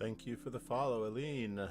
Thank you for the follow, Aline.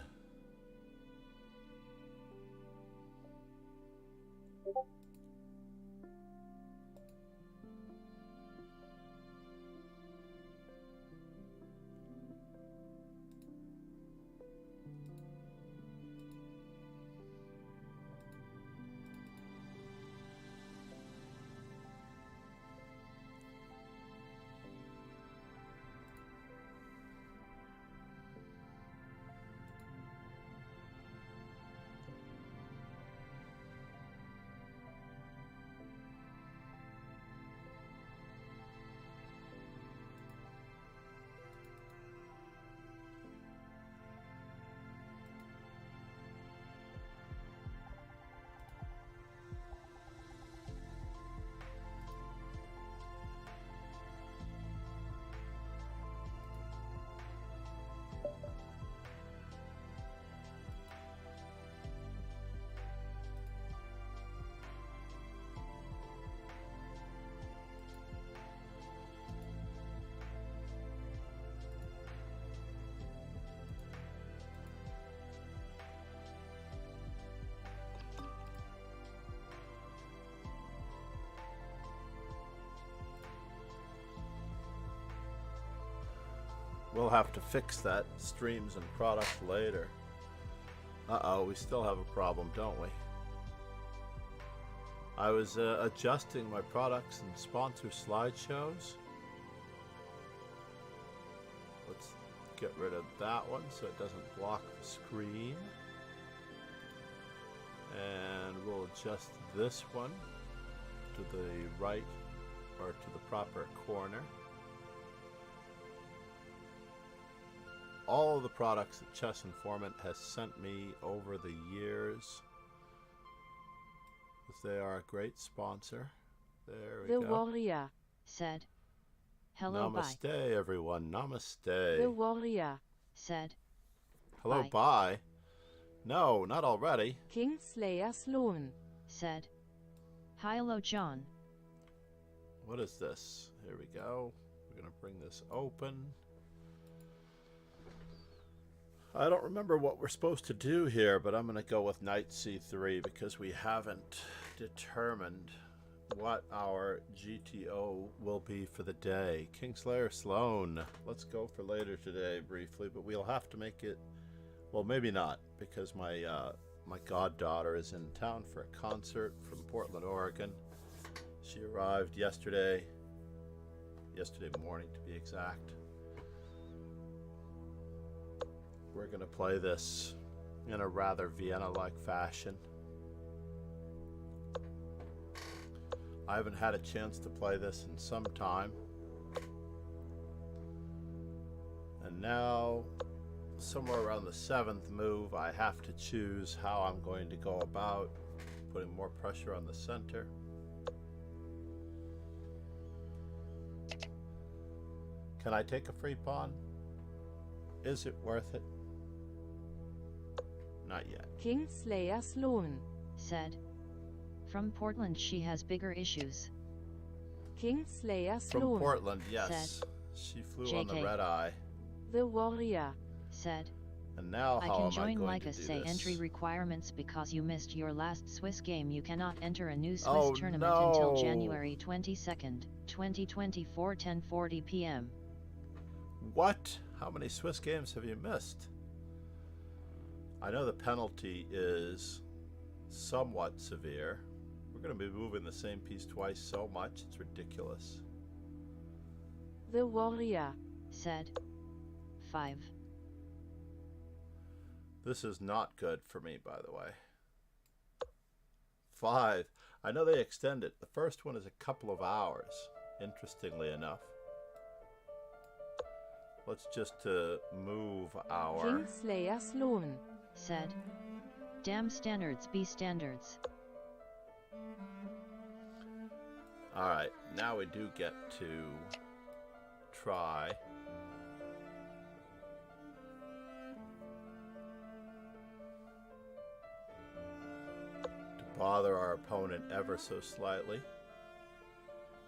We'll have to fix that streams and products later. Uh-oh, we still have a problem, don't we? I was adjusting my products and sponsor slideshows. Let's get rid of that one so it doesn't block the screen. And we'll adjust this one to the right or to the proper corner. All of the products that Chess Informant has sent me over the years, because they are a great sponsor. There we go. The warrior said, "Hello, Namaste, bye." everyone. Namaste. The warrior said, Hello, bye. bye. No, not already. Kingslayer Sloan said, "Hi, hello, John." What is this? Here we go. We're going to bring this open. I don't remember what we're supposed to do here, but I'm going to go with knight c3 because we haven't determined what our GTO will be for the day. Kingslayer Sloan. Let's go for later today briefly, but we'll have to make it, well, maybe not, because my goddaughter is in town for a concert from Portland, Oregon. She arrived yesterday morning to be exact. We're going to play this in a rather Vienna-like fashion. I haven't had a chance to play this in some time. And now, somewhere around the 7th move, I have to choose how I'm going to go about putting more pressure on the center. Can I take a free pawn? Is it worth it? Not yet. Kingslayer Sloan said, "From Portland she has bigger issues." Kingslayer Sloan From Portland, yes. Said, she flew JK. on the red eye. The warrior said, And now "I how can am I join going like to a do say this? entry requirements because you missed your last Swiss game. You cannot enter a new Swiss Oh, tournament no. until January 22nd, 2024, 10:40 p.m. What? How many Swiss games have you missed? I know the penalty is somewhat severe. We're going to be moving the same piece twice so much, it's ridiculous. The warrior said, 5. This is not good for me, by the way. 5. I know they extend it. The first one is a couple of hours, interestingly enough. Let's just move our... Kingslayer Sloan said, "Damn standards be standards." Alright, now we do get to try. To bother our opponent ever so slightly.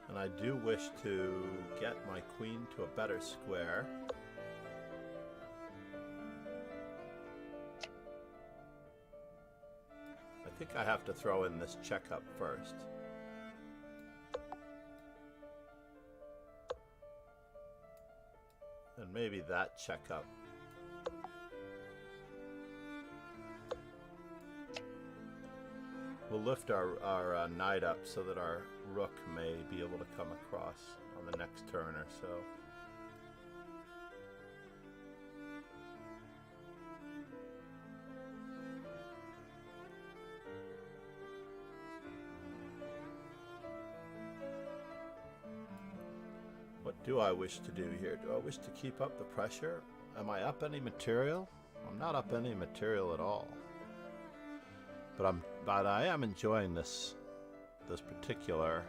And I do wish to get my queen to a better square. think I have to throw in this checkup first. And maybe that checkup. We'll lift our knight up so that our rook may be able to come across on the next turn or so. What do I wish to do here? Do I wish to keep up the pressure? Am I up any material? I'm not up any material at all. But I am enjoying this particular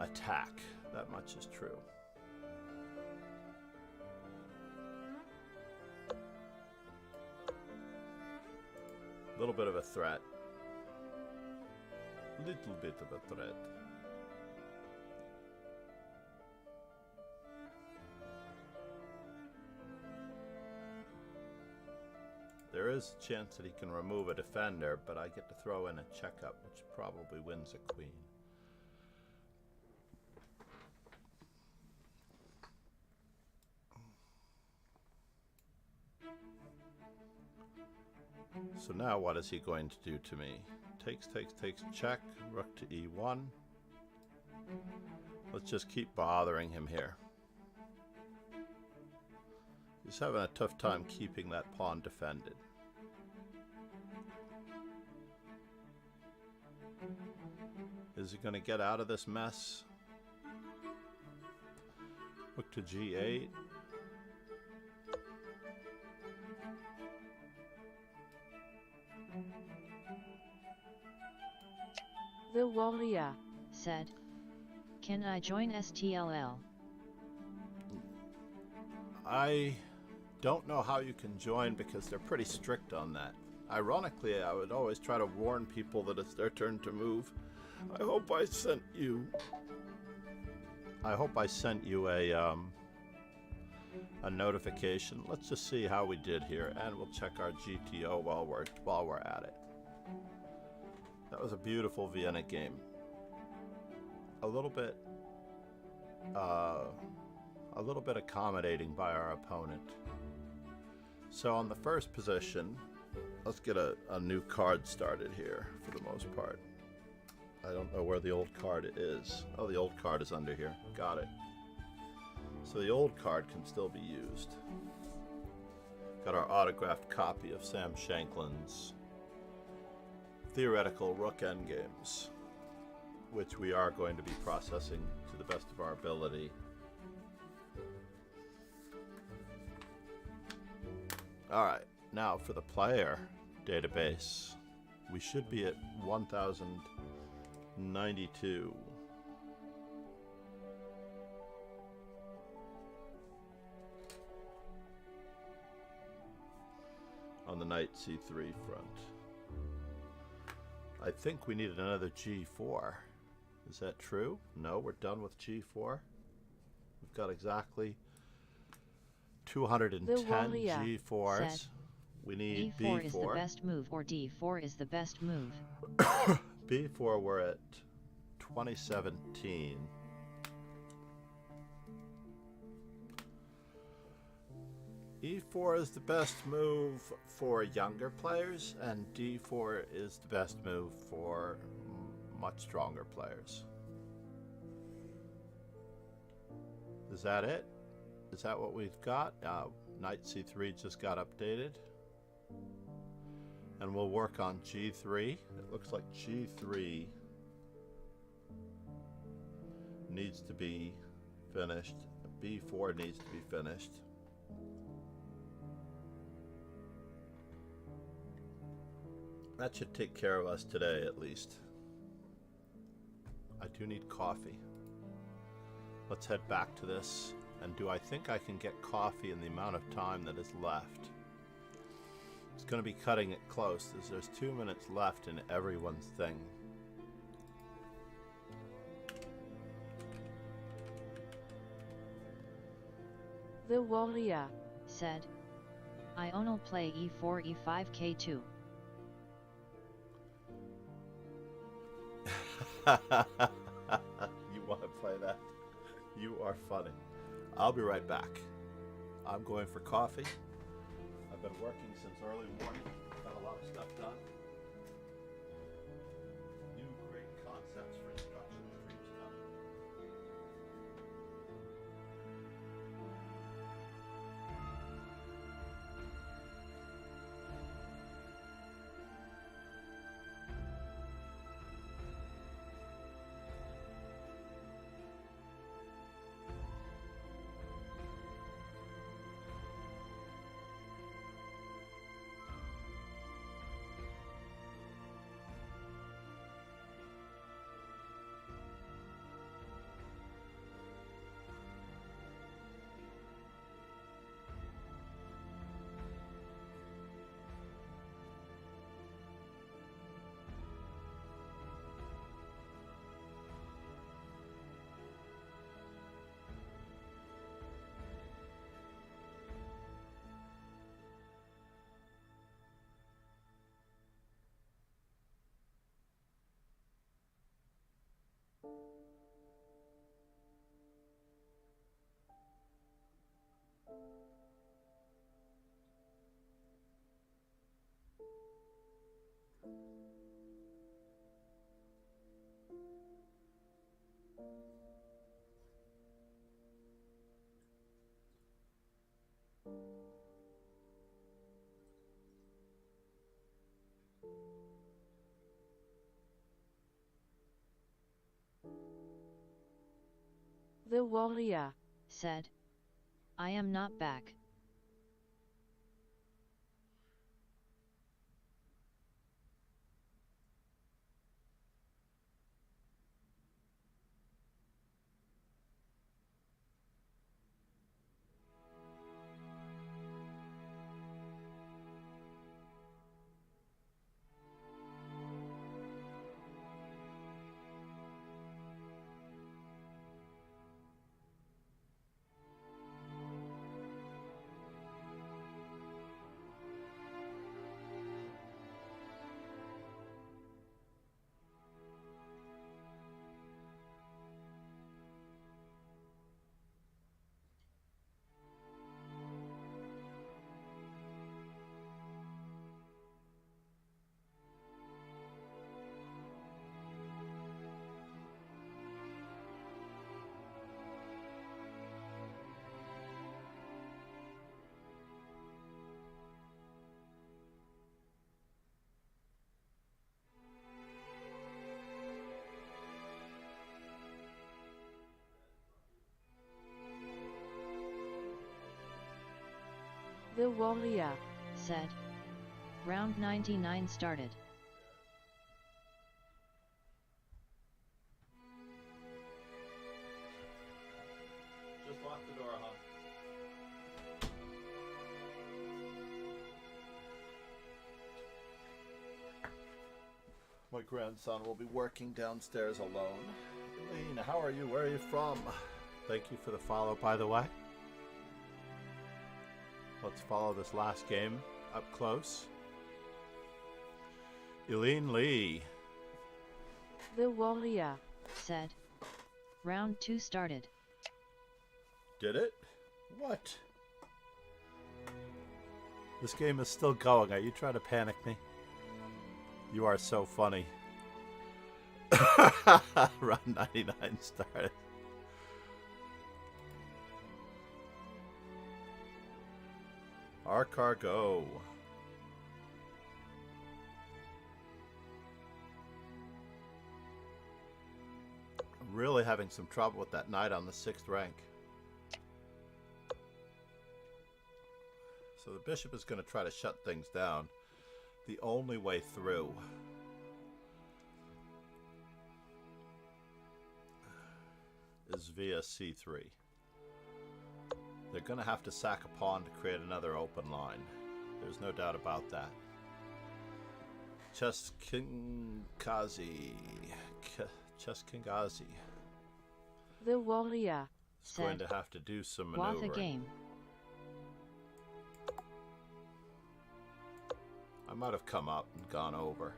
attack. That much is true. A little bit of a threat. Little bit of a threat. There is a chance that he can remove a defender, but I get to throw in a checkup, which probably wins a queen. So now what is he going to do to me? Takes, check, rook to e1. Let's just keep bothering him here. He's having a tough time keeping that pawn defended. Is he going to get out of this mess? Rook to g8. The warrior said, "Can I join STLL?" I don't know how you can join because they're pretty strict on that. Ironically, I would always try to warn people that it's their turn to move. I hope I sent you a notification. Let's just see how we did here, and we'll check our GTO while we're at it. That was a beautiful Vienna game. A little bit accommodating by our opponent. So on the first position, let's get a new card started here for the most part. I don't know where the old card is. Oh, the old card is under here. Got it. So the old card can still be used. Got our autographed copy of Sam Shanklin's theoretical rook endgames, which we are going to be processing to the best of our ability. Alright, now for the player database. We should be at 1092. On the knight c3 front. I think we needed another g4. Is that true? No, we're done with g4. We've got exactly 210 g4s. Said, we need b4 b4. is the best move, or d4 is the best move. b4, we're at 2017. E4 is the best move for younger players, and D4 is the best move for much stronger players. Is that it? Is that what we've got? Knight C3 just got updated. And we'll work on G3. It looks like G3 needs to be finished. B4 needs to be finished. That should take care of us today, at least. I do need coffee. Let's head back to this. And do I think I can get coffee in the amount of time that is left? It's going to be cutting it close, as there's 2 minutes left in everyone's thing. The warrior said, "I only play e4 e5 k2. You want to play that? You are funny. I'll be right back. I'm going for coffee. I've been working since early morning. Got a lot of stuff done. New great concepts for instruction streams coming. The warrior said, I am not back. The warrior said. Round 99 started. Just lock the door, huh? My grandson will be working downstairs alone. Elaine, how are you? Where are you from? Thank you for the follow, by the way. Let's follow this last game up close. Eileen Lee The warrior said. Round 2 started. did it? What? This game is still going. Are you trying to panic me? You are so funny. Round 99 started. Our car go. I'm really having some trouble with that knight on the 6th rank. So the bishop is going to try to shut things down. The only way through is via c3. They're going to have to sack a pawn to create another open line. There's no doubt about that. Cheskingazi. The warrior is going to have to do some Wath maneuvering. a game. I might have come up and gone over.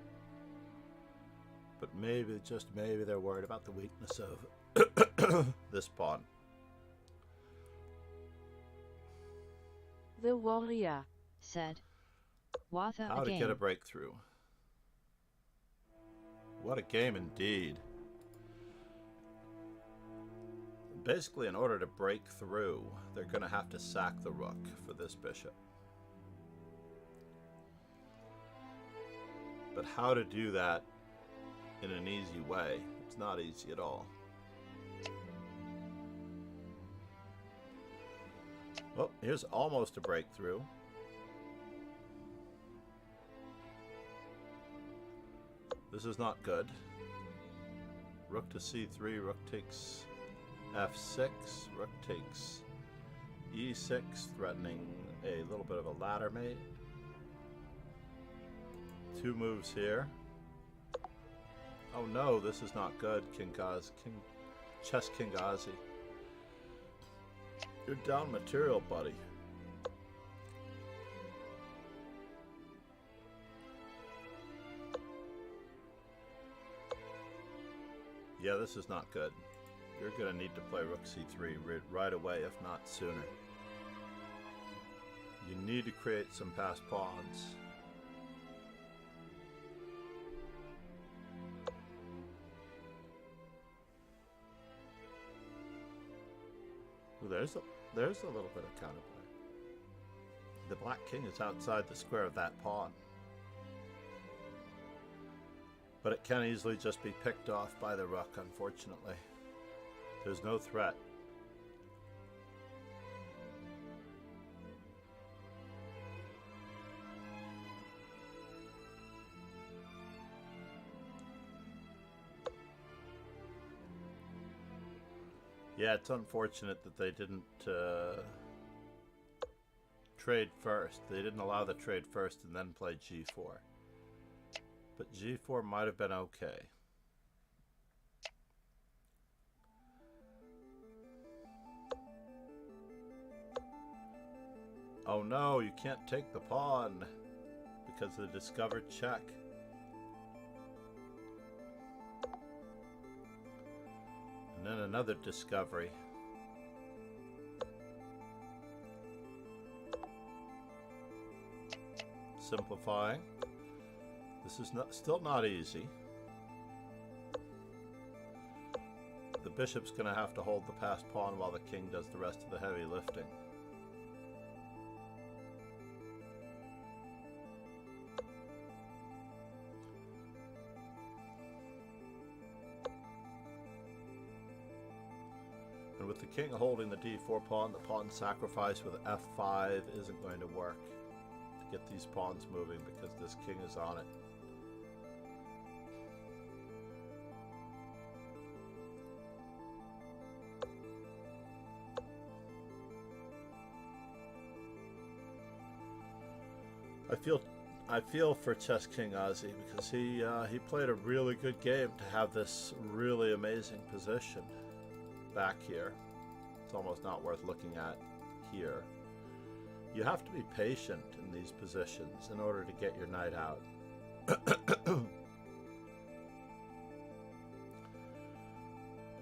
But maybe, just maybe, they're worried about the weakness of this pawn. The warrior. Said. Watha How a to get a game. breakthrough. What a game indeed. Basically, in order to break through, they're going to have to sack the rook for this bishop. But how to do that in an easy way? It's not easy at all. Well, here's almost a breakthrough. This is not good. Rook to c3, rook takes f6, rook takes e6, threatening a little bit of a ladder mate. Two moves here. Oh no, this is not good, Chess King Ghazi. You're down material, buddy. Yeah, this is not good. You're going to need to play rook c3 right away, if not sooner. You need to create some passed pawns. Ooh, there's a little bit of counterplay. The black king is outside the square of that pawn. But it can easily just be picked off by the rook, unfortunately. There's no threat. Yeah, it's unfortunate that they didn't trade first. They didn't allow the trade first and then play g4. But g4 might have been okay. Oh no, you can't take the pawn because of the discovered check. And then another discovery. Simplifying. This is still not easy. The bishop's going to have to hold the passed pawn while the king does the rest of the heavy lifting. And with the king holding the d4 pawn, the pawn sacrifice with f5 isn't going to work to get these pawns moving because this king is on it. I feel for Chess King Ozzy because he played a really good game to have this really amazing position back here. It's almost not worth looking at here. You have to be patient in these positions in order to get your knight out.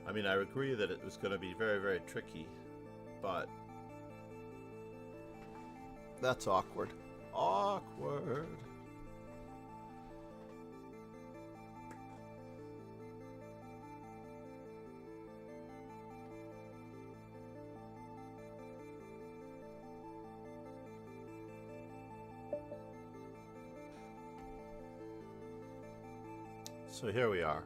I mean, I agree that it was going to be very, very tricky, but that's awkward. Awkward. So here we are.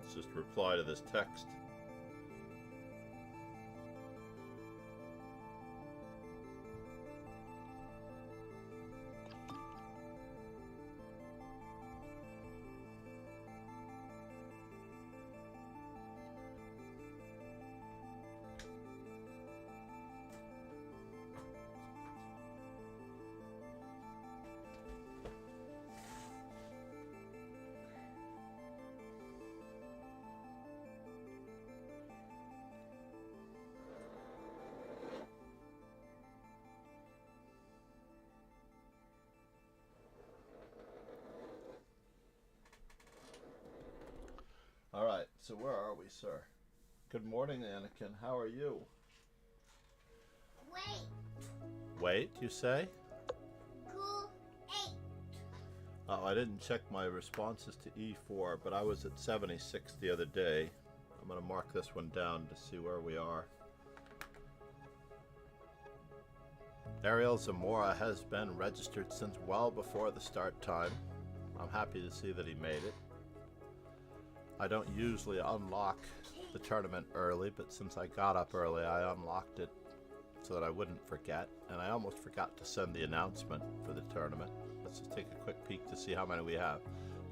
Let's just reply to this text. So where are we, sir? Good morning, Anakin. How are you? Wait. Wait, you say? Cool 8. Oh, I didn't check my responses to E4, but I was at 76 the other day. I'm going to mark this one down to see where we are. Ariel Zamora has been registered since well before the start time. I'm happy to see that he made it. I don't usually unlock the tournament early, but since I got up early, I unlocked it so that I wouldn't forget, and I almost forgot to send the announcement for the tournament. Let's just take a quick peek to see how many we have.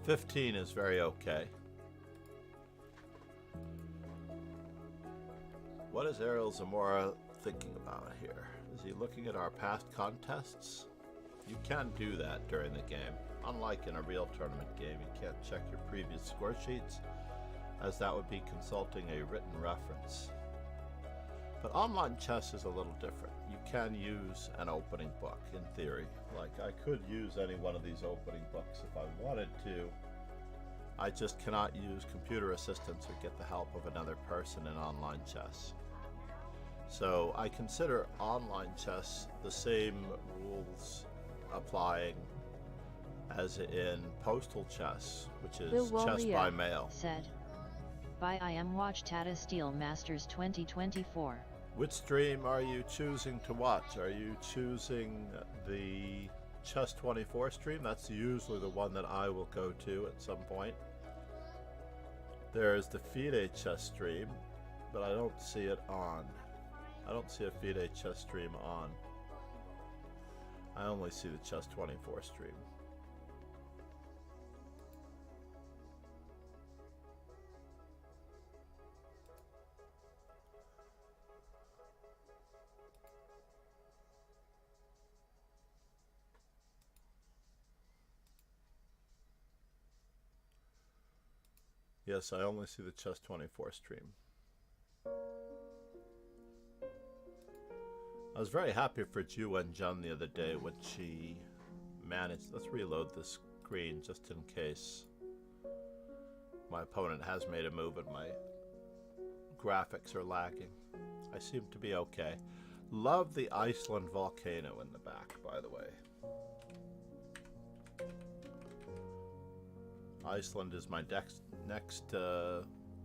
15 is very okay. What is Ariel Zamora thinking about here? Is he looking at our past contests? You can do that during the game. Unlike in a real tournament game, you can't check your previous score sheets, as that would be consulting a written reference. But online chess is a little different. You can use an opening book, in theory. Like, I could use any one of these opening books if I wanted to. I just cannot use computer assistance or get the help of another person in online chess. So I consider online chess the same rules applying as in postal chess, which is chess by mail. Said. By I am watch Tata Steel Masters 2024. Which stream are you choosing to watch? Are you choosing the Chess 24 stream? That's usually the one that I will go to at some point. There's the FIDE chess stream, but I don't see it on. I don't see a FIDE chess stream on. I only see the Chess 24 stream. Yes, I only see the Chess 24 stream. I was very happy for Ju and Jun the other day when she managed. Let's reload this screen just in case my opponent has made a move and my graphics are lagging. I seem to be okay. Love the Iceland volcano in the back, by the way. Iceland is my next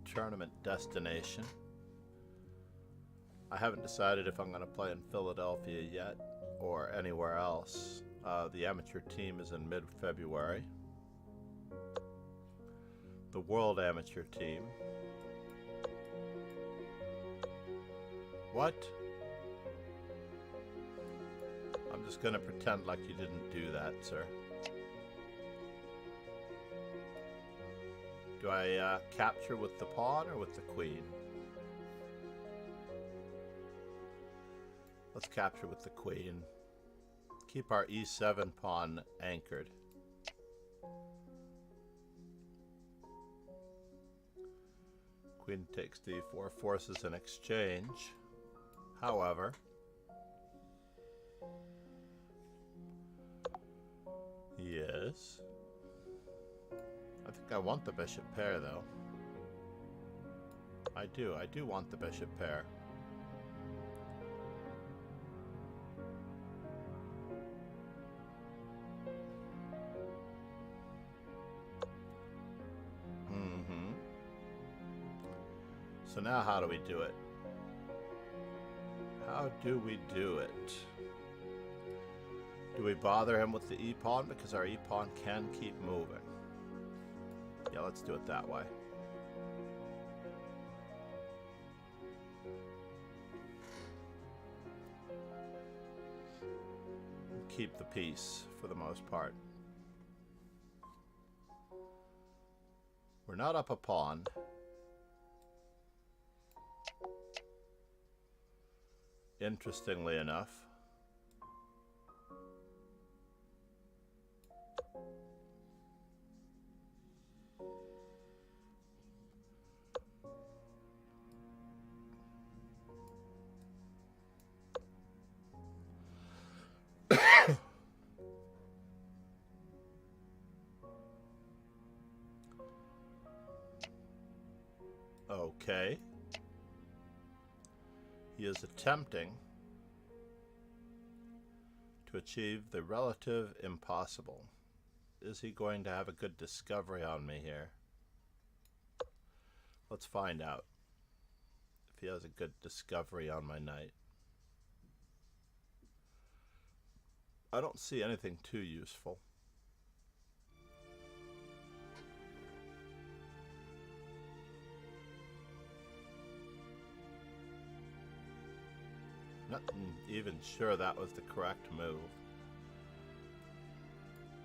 tournament destination. I haven't decided if I'm going to play in Philadelphia yet or anywhere else. The amateur team is in mid-February. The world amateur team. What? I'm just going to pretend like you didn't do that, sir. Do I capture with the pawn or with the queen? Let's capture with the queen. Keep our e7 pawn anchored. Queen takes d4, forces an exchange. However, yes. I think I want the bishop pair, though. I do want the bishop pair. So now how do we do it? How do we do it? Do we bother him with the e-pawn because our e-pawn can keep moving? Yeah, let's do it that way. Keep the piece for the most part. We're not up a pawn. Interestingly enough. Okay. He is attempting to achieve the relative impossible. Is he going to have a good discovery on me here? Let's find out if he has a good discovery on my knight. I don't see anything too useful. Not even sure that was the correct move.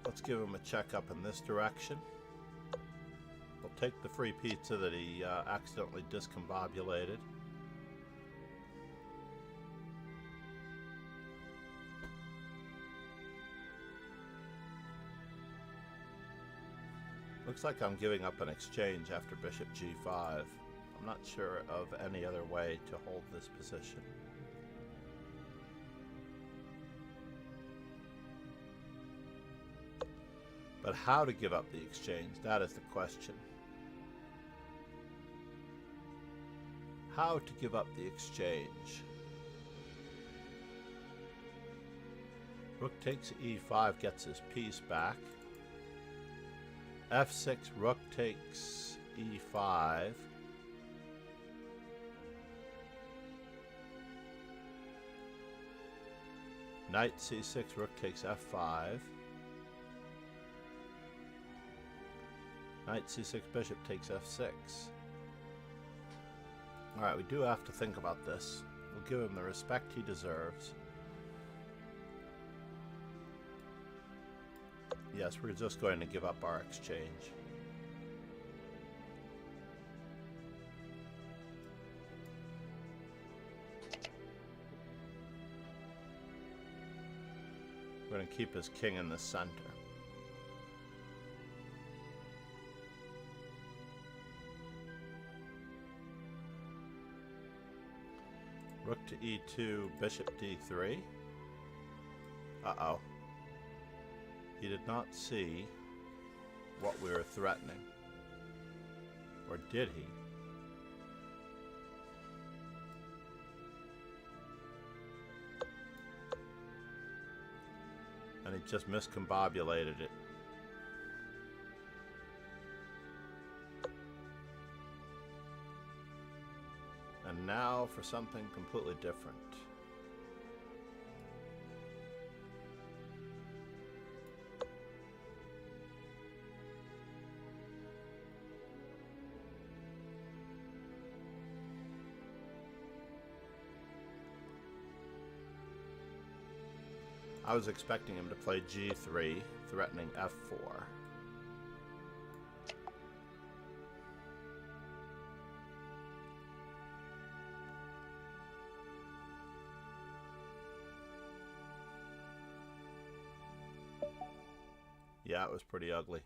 Let's give him a checkup in this direction. We'll take the free pizza that he accidentally discombobulated. Looks like I'm giving up an exchange after bishop g5. I'm not sure of any other way to hold this position. But how to give up the exchange, that is the question. How to give up the exchange. Rook takes e5, gets his piece back. f6, rook takes e5. Knight c6, rook takes f5. Knight c6, bishop takes f6. Alright, we do have to think about this. We'll give him the respect he deserves. Yes, we're just going to give up our exchange. We're going to keep his king in the center. Rook to e2, bishop d3. Uh-oh. He did not see what we were threatening. Or did he? And he just miscombobulated it. And now for something completely different. I was expecting him to play g3, threatening f4. Yeah, it was pretty ugly.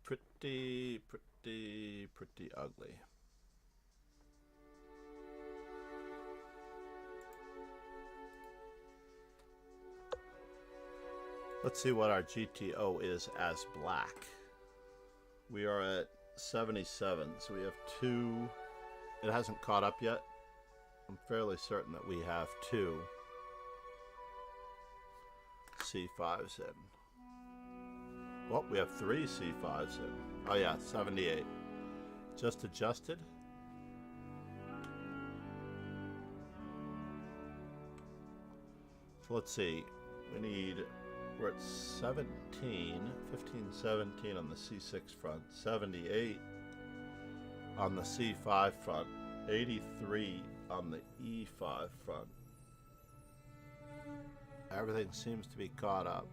Pretty ugly. Let's see what our GTO is as black. We are at 77, so we have two. It hasn't caught up yet. I'm fairly certain that we have two C5s in. Well, we have three C5s in. Oh yeah, 78. Just adjusted. So let's see. We're at 17, 15, 17 on the C6 front, 78 on the C5 front, 83 on the E5 front. Everything seems to be caught up.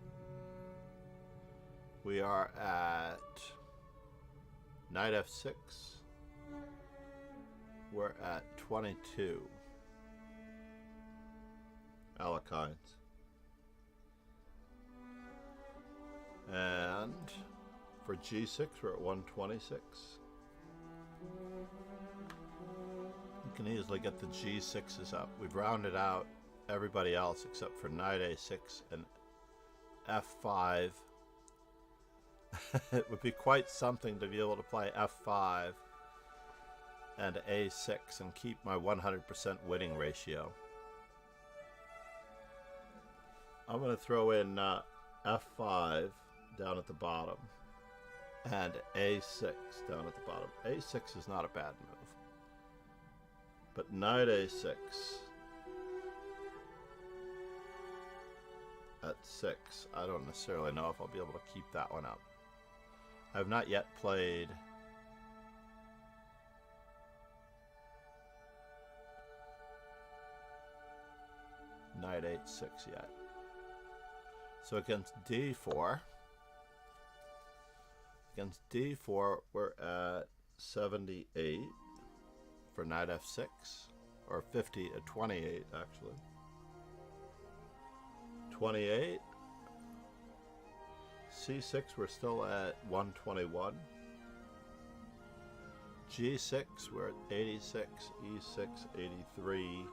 We are at knight f6. We're at 22. Alekines. And for g6, we're at 126. You can easily get the g6s up. We've rounded out everybody else except for knight a6 and f5. It would be quite something to be able to play f5 and a6 and keep my 100% winning ratio. I'm going to throw in f5 down at the bottom and a6 down at the bottom. a6 is not a bad move. But knight a6 at 6, I don't necessarily know if I'll be able to keep that one up. I have not yet played knight h6 yet. So against d4, we're at 78 for knight f6, or 50 at 28 actually. 28. c6, we're still at 121. g6, we're at 86. e6, 83.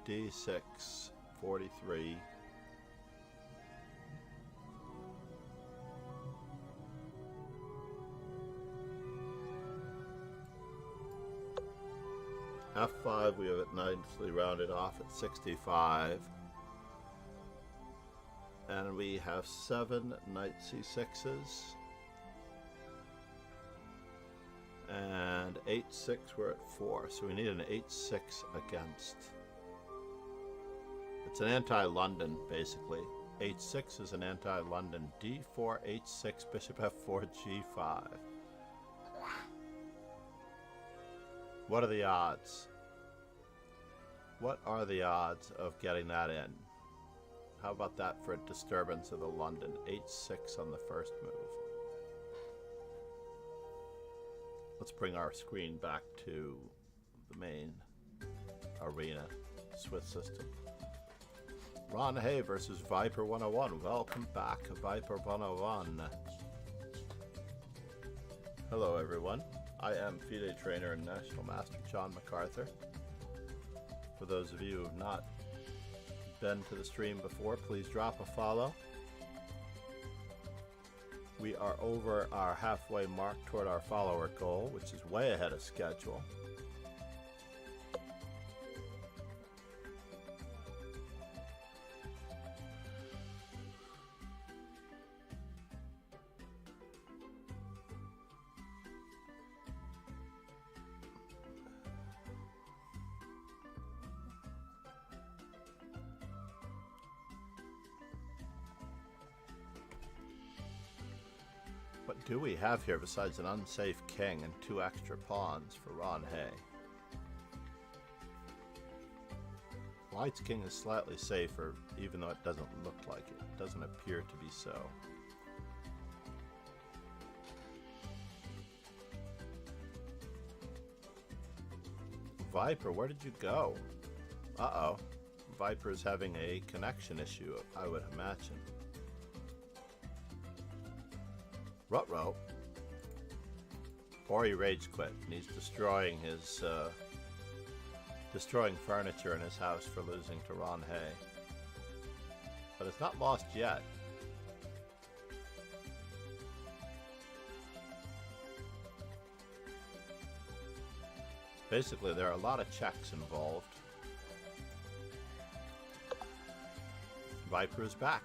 d6, 43. f5, we have it nicely rounded off at 65. And we have 7 knight c6s. And h6, we're at 4. So we need an h6 against. It's an anti-London, basically. h6 is an anti-London. d4, h6, bishop f4, g5. What are the odds? What are the odds of getting that in? How about that for a disturbance of the London? h6 on the first move. Let's bring our screen back to the main arena, Swiss system. Ron Hay versus Viper 101. Welcome back, Viper 101. Hello, everyone. I am FIDE trainer and National Master John MacArthur. For those of you who have not been to the stream before, please drop a follow. We are over our halfway mark toward our follower goal, which is way ahead of schedule. What do we have here besides an unsafe king and 2 extra pawns for Ron Hay? White's king is slightly safer, even though it doesn't look like it. It doesn't appear to be so. Viper, where did you go? Uh-oh. Viper is having a connection issue, I would imagine. Ruh-roh. Or he rage quit and he's destroying his destroying furniture in his house for losing to Ron Hay. But it's not lost yet. Basically, there are a lot of checks involved. Viper is back.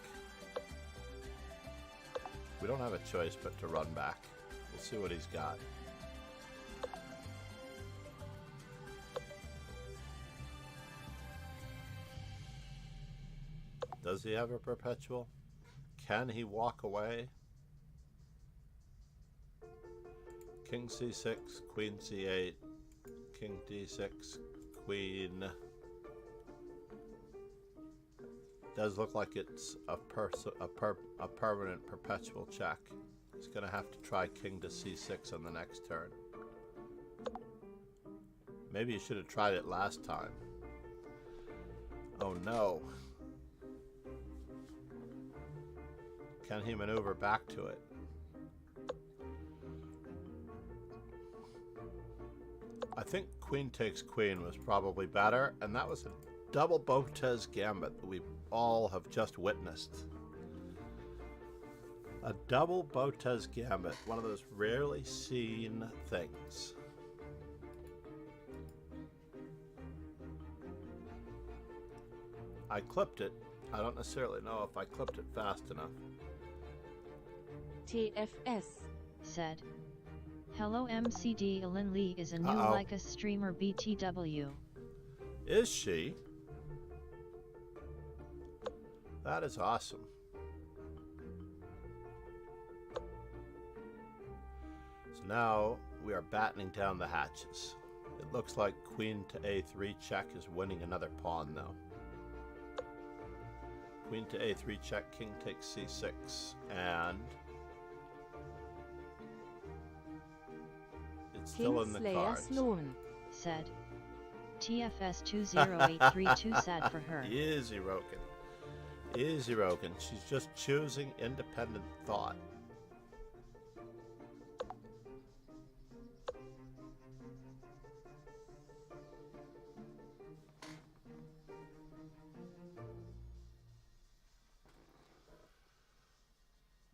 We don't have a choice but to run back. We'll see what he's got. Does he have a perpetual? Can he walk away? King c6, queen c8, king d6, queen. Does look like it's a permanent perpetual check. He's going to have to try king to c6 on the next turn. Maybe he should have tried it last time. Oh no. Can he maneuver back to it? I think queen takes queen was probably better, and that was a double Botez gambit that we all have just witnessed. A double Botez gambit, one of those rarely seen things. I clipped it. I don't necessarily know if I clipped it fast enough. TFS. Said. Hello MCD. Lin Lee is a new Uh-oh. Lycus streamer BTW. Is she? That is awesome. So now we are battening down the hatches. It looks like queen to a3 check is winning another pawn though. Queen to a3 check, king takes c6, and it's still in the Kingslayer cards. Sloan. Said. TFS 20832 sad for her. Easy, Roken. Easy, Roken. She's just choosing independent thought.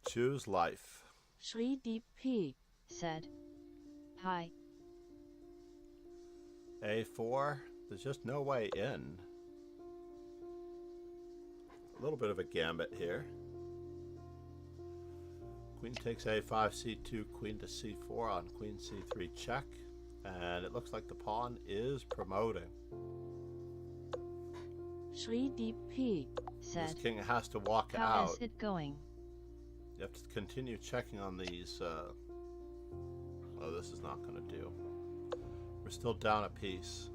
Choose life. Shri Deep P. Said. Hi. A4. There's just no way in. A little bit of a gambit here. Queen takes a5, c2, queen to c4 on queen c3 check. And it looks like the pawn is promoting. Shri Deep P. Said. This king has to walk How out. is it going? You have to continue checking on these. Oh, this is not going to do. We're still down a piece.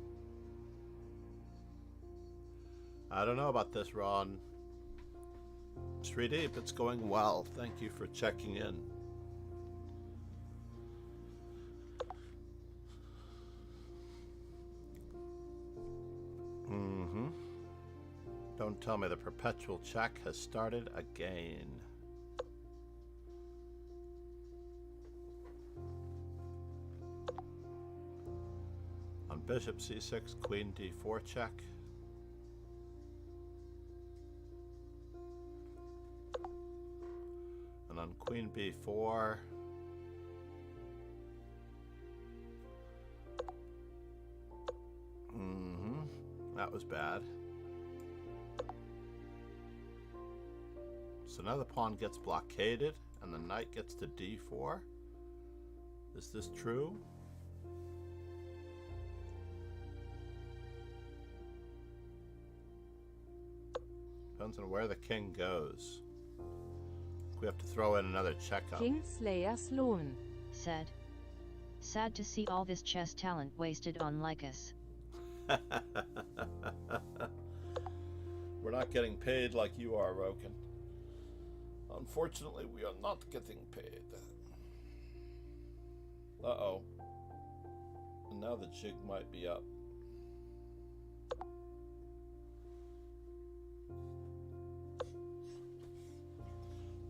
I don't know about this, Ron. Srideep, it's going well. Thank you for checking in. Don't tell me the perpetual check has started again. On bishop c6, queen d4 check. And on queen b4, that was bad. So now the pawn gets blockaded and the knight gets to d4. Is this true? Depends on where the king goes. We have to throw in another checkup. Kingslayer Sloan. Said. Sad to see all this chess talent wasted on Lycus. We're not getting paid like you are, Roken. Unfortunately, we are not getting paid. Uh-oh. And now the jig might be up.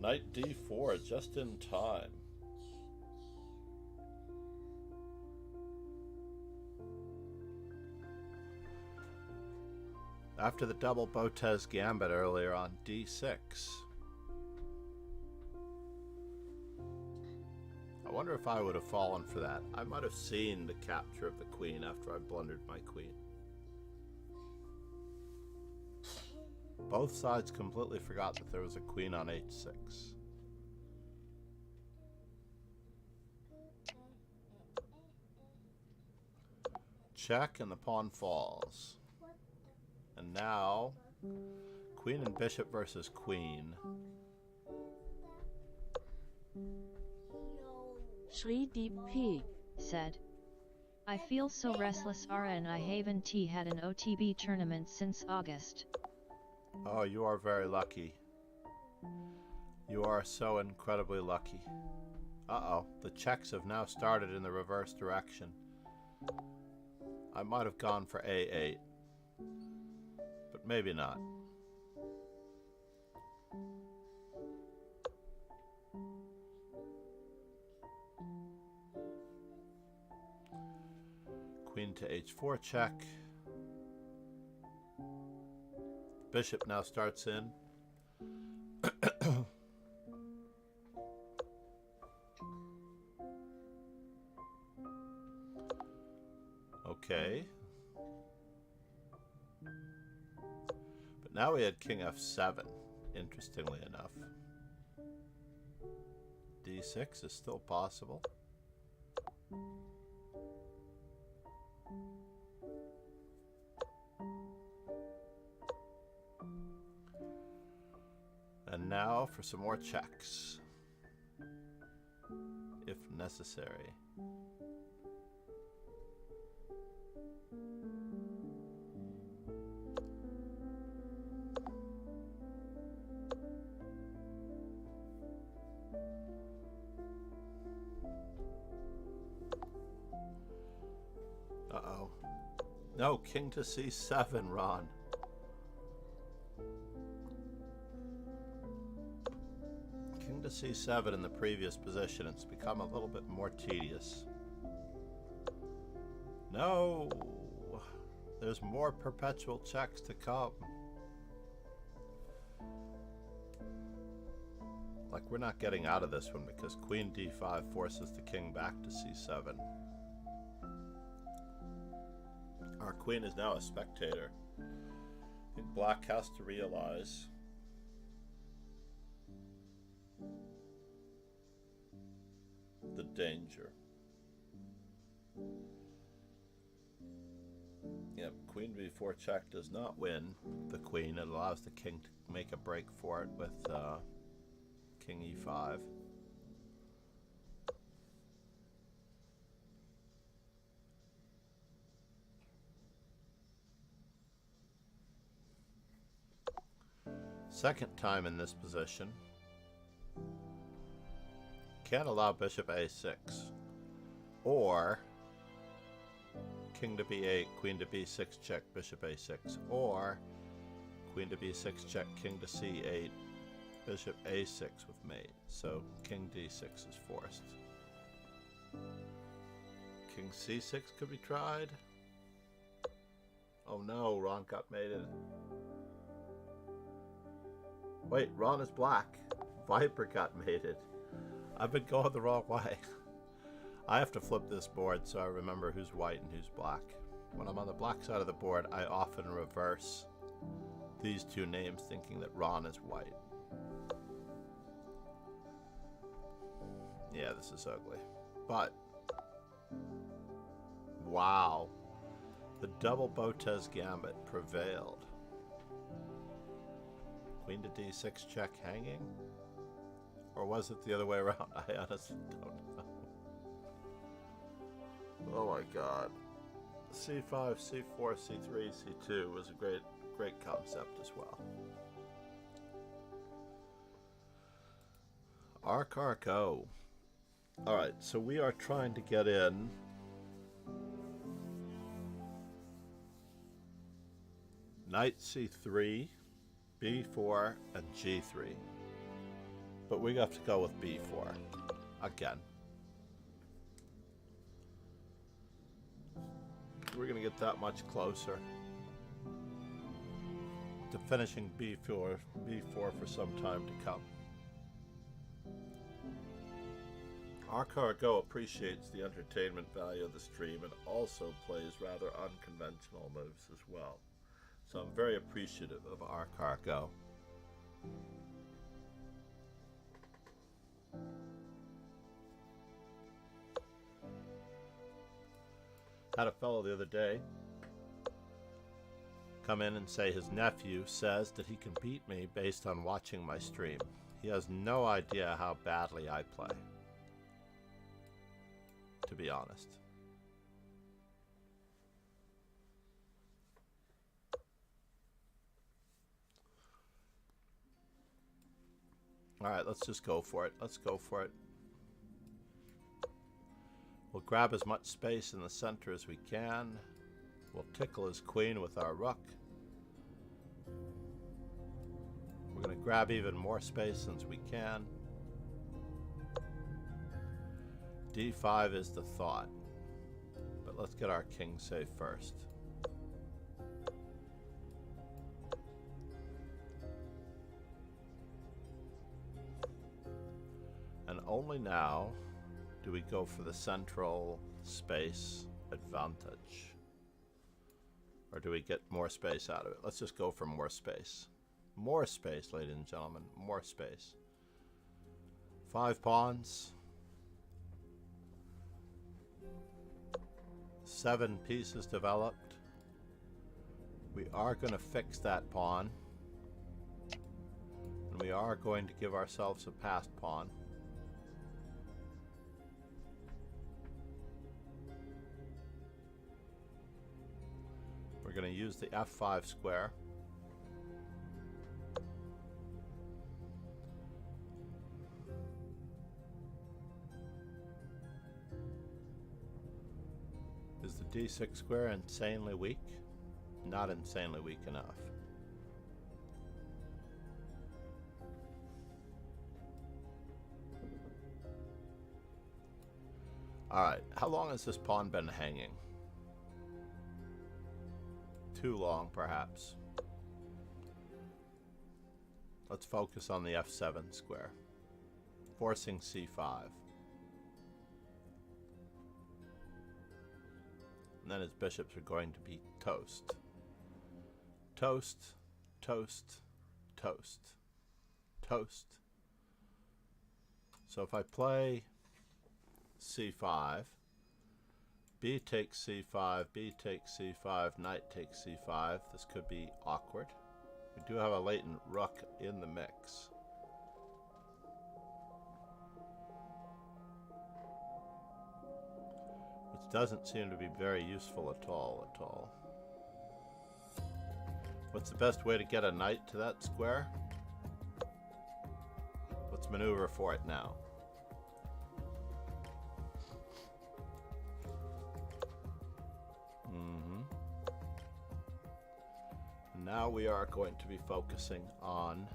Knight d4 just in time. After the double Botez gambit earlier on d6. I wonder if I would have fallen for that. I might have seen the capture of the queen after I blundered my queen. Both sides completely forgot that there was a queen on h6. Check and the pawn falls. And now, queen and bishop versus queen. Shri Deep P. Said. I feel so restless and I haven't had an OTB tournament since August. Oh, you are very lucky. You are so incredibly lucky. Uh-oh, the checks have now started in the reverse direction. I might have gone for a8, but maybe not. Queen to h4 check. Bishop now starts in. Okay. But Now we had king f7, interestingly enough. d6 is still possible. And now for some more checks, if necessary. Uh-oh. No, king to c7, Ron. King to c7 in the previous position. It's become a little bit more tedious. No! There's more perpetual checks to come. Like, we're not getting out of this one because queen d5 forces the king back to c7. Our queen is now a spectator. I think black has to realize the danger. Yep, queen b4 check does not win the queen. It allows the king to make a break for it with king e5. Second time in this position. Can't allow bishop a6. Or king to b8, queen to b6 check, bishop a6. Or queen to b6 check, king to c8, bishop a6 with mate. So king d6 is forced. King c6 could be tried. Oh no, Ron got mated. Wait, Ron is black. Viper got mated. I've been going the wrong way. I have to flip this board so I remember who's white and who's black. When I'm on the black side of the board, I often reverse these two names thinking that Ron is white. Yeah, this is ugly. But, wow. The double Botez gambit prevailed. Queen to d6 check hanging? Or was it the other way around? I honestly don't know. Oh my god. c5, c4, c3, c2 was a great concept as well. Arc, oh. Alright, so we are trying to get in knight c3, b4, and g3. But we have to go with b4 again. We're going to get that much closer to finishing b4 for some time to come. Arco appreciates the entertainment value of the stream and also plays rather unconventional moves as well. So I'm very appreciative of Arco. Had a fellow the other day come in and say his nephew says that he can beat me based on watching my stream. He has no idea how badly I play, to be honest. Alright, let's just go for it. Let's go for it. We'll grab as much space in the center as we can. We'll tickle his queen with our rook. We're going to grab even more space as we can. d5 is the thought. But let's get our king safe first. And only now do we go for the central space advantage. Or do we get more space out of it? Let's just go for more space. More space, ladies and gentlemen. More space. 5 pawns. 7 pieces developed. We are going to fix that pawn. And we are going to give ourselves a passed pawn. We're going to use the F5 square. Is the D6 square insanely weak? Not insanely weak enough. Alright, how long has this pawn been hanging? Too long, perhaps. Let's focus on the F7 square. Forcing C5. And then his bishops are going to be toast. Toast, toast, toast, toast. So if I play C5, B takes C5, B takes C5, knight takes C5, this could be awkward. We do have a latent rook in the mix. Which doesn't seem to be very useful at all. What's the best way to get a knight to that square? Let's maneuver for it now. Now we are going to be focusing on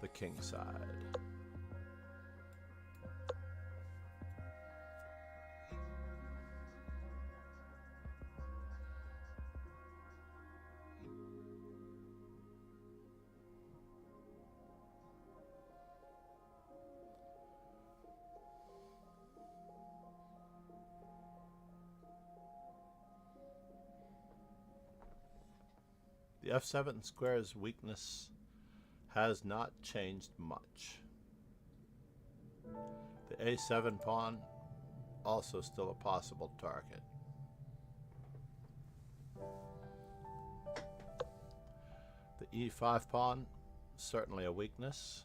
the king side. The F7 square's weakness has not changed much. The A7 pawn, also still a possible target. The E5 pawn, certainly a weakness.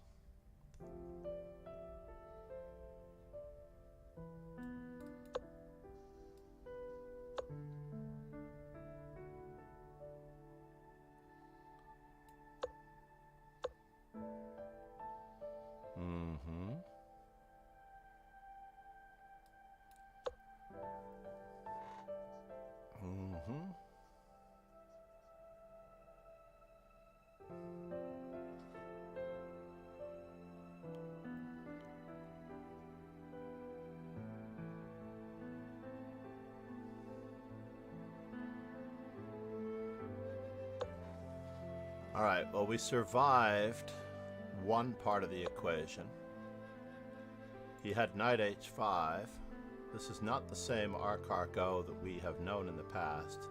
Alright, well, we survived one part of the equation. He had knight h5. This is not the same Arcar Go that we have known in the past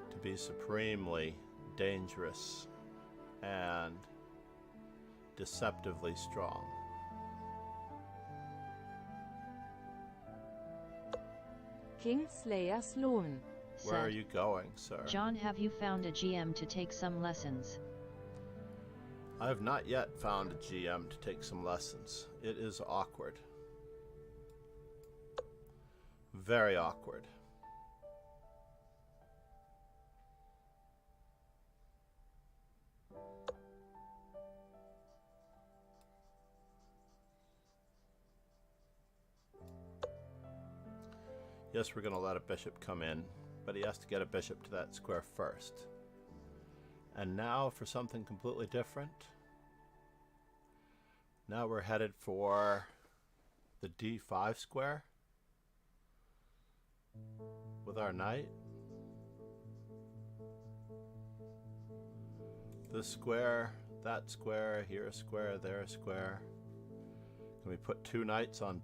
to be supremely dangerous and deceptively strong. Kingslayer Sloan. Where are Said, you going, sir? John, have you found a GM to take some lessons? I have not yet found a GM to take some lessons. It is awkward. Very awkward. Yes, we're going to let a bishop come in, but he has to get a bishop to that square first. And now for something completely different. Now we're headed for the D5 square with our knight. This square, that square, here a square, there a square. Can we put two knights on?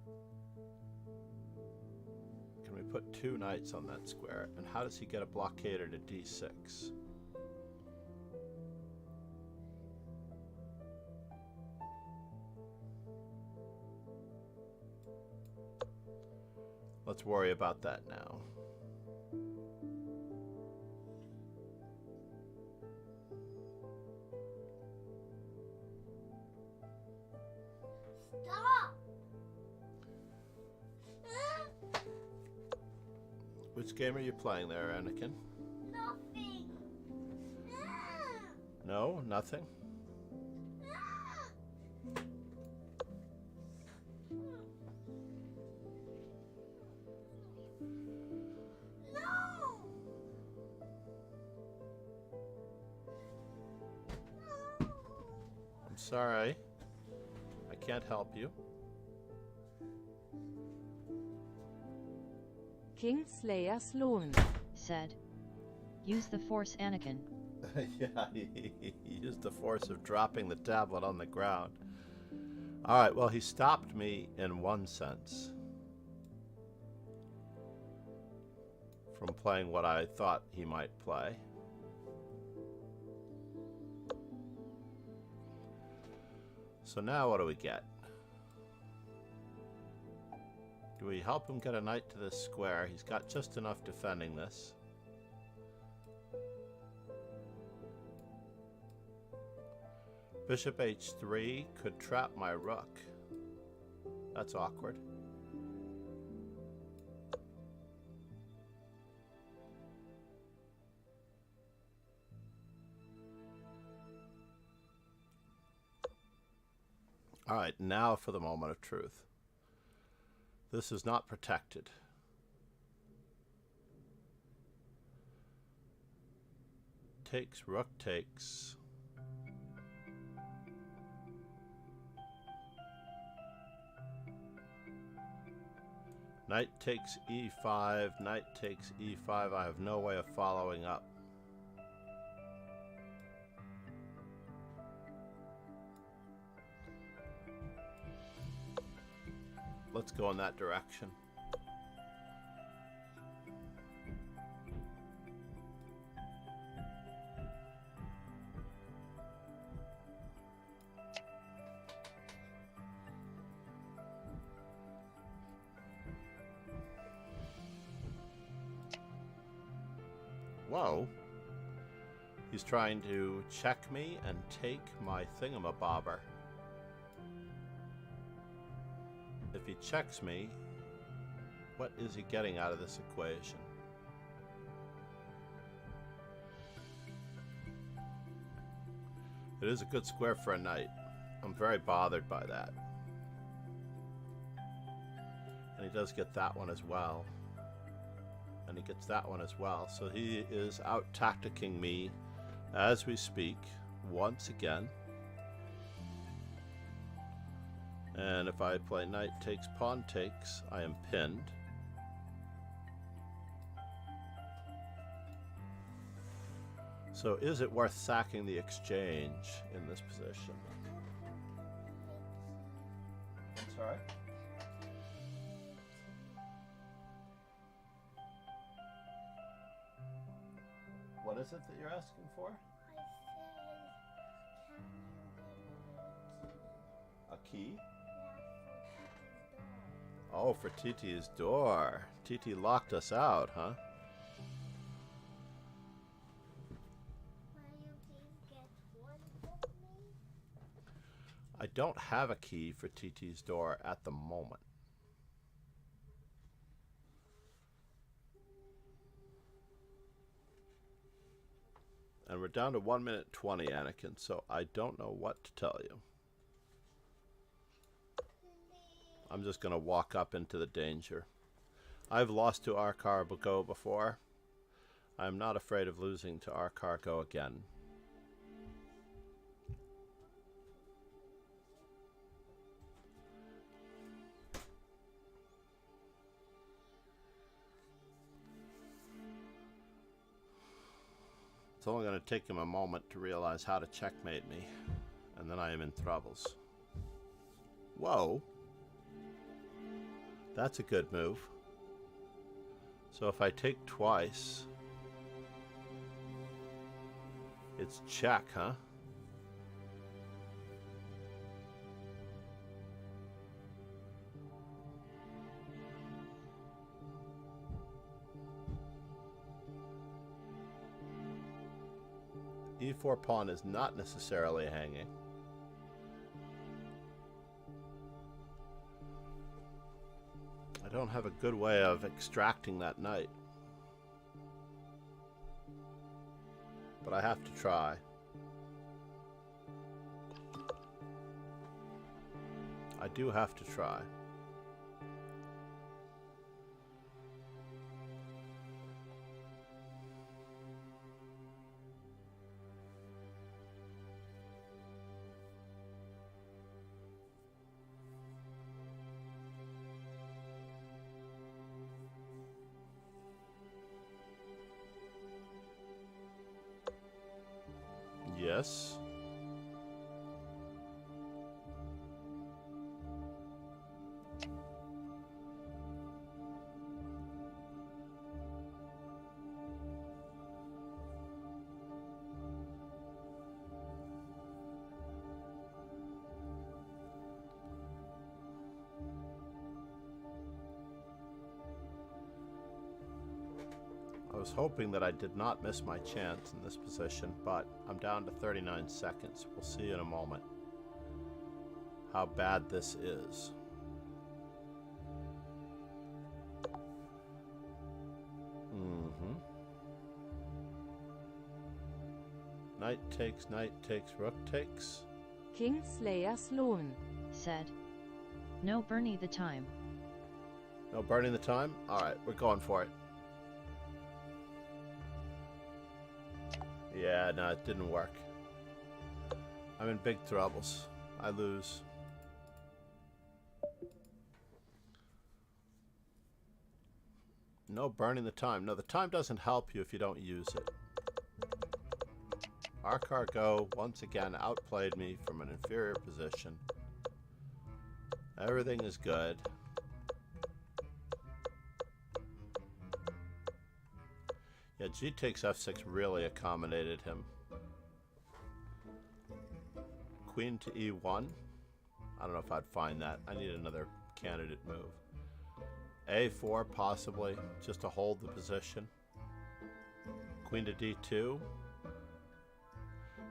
Can we put 2 knights on that square. And how does he get a blockader to d6? Let's worry about that now. Stop! Which game are you playing there, Anakin? Nothing. No, nothing? No! I'm sorry. I can't help you. Kingslayer Sloan. Said. Use the Force, Anakin. Yeah, he used the force of dropping the tablet on the ground. Alright, well, he stopped me in one sense from playing what I thought he might play. So now what do we get? Do we help him get a knight to this square? He's got just enough defending this. Bishop h3 could trap my rook. That's awkward. All right, now for the moment of truth. This is not protected. Takes, rook takes. Knight takes e5, knight takes e5. I have no way of following up. Let's go in that direction. Whoa. He's trying to check me and take my thingamabobber. If he checks me, what is he getting out of this equation? It is a good square for a knight. I'm very bothered by that. And he does get that one as well. And he gets that one as well. So he is out-tacticking me as we speak, once again. And if I play knight takes, pawn takes, I am pinned. So is it worth sacking the exchange in this position? I'm sorry? What is it that you're asking for? A key? Oh, for TT's door. TT locked us out, huh? Will you please get one for me? I don't have a key for TT's door at the moment. And we're down to 1 minute 20, Anakin, so I don't know what to tell you. I'm just going to walk up into the danger. I've lost to Arcargo before. I'm not afraid of losing to Arcargo again. It's only going to take him a moment to realize how to checkmate me, and then I am in troubles. Whoa. That's a good move. So if I take twice, it's check, huh? E4 pawn is not necessarily hanging. I don't have a good way of extracting that knight. But I have to try. I do have to try. Yes. I was hoping that I did not miss my chance in this position, but I'm down to 39 seconds. We'll see in a moment how bad this is. Knight takes, rook takes. Kingslayer Sloan said. No Bernie the time. No burning the time? Alright, we're going for it. Yeah, no, it didn't work. I'm in big troubles. I lose. No burning the time. No, the time doesn't help you if you don't use it. Arcar once again outplayed me from an inferior position. Everything is good. Yeah, G takes f6 really accommodated him. Queen to e1. I don't know if I'd find that. I need another candidate move. a4 possibly, just to hold the position. Queen to d2.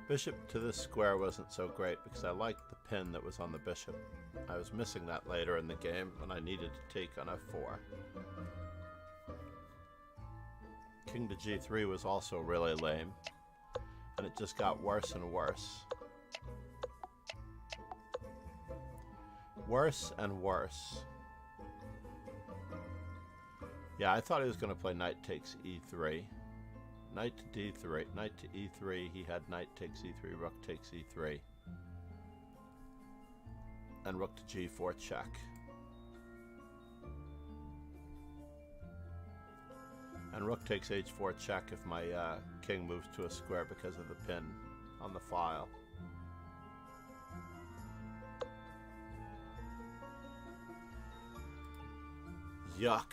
Bishop to this square wasn't so great because I liked the pin that was on the bishop. I was missing that later in the game when I needed to take on f4. King to g3 was also really lame, and it just got worse and worse. Worse and worse. Yeah, I thought he was going to play knight takes e3. Knight to d3, knight to e3, he had knight takes e3, rook takes e3. And rook to g4 check. And rook takes h4 check if my king moves to a square because of the pin on the file. Yuck.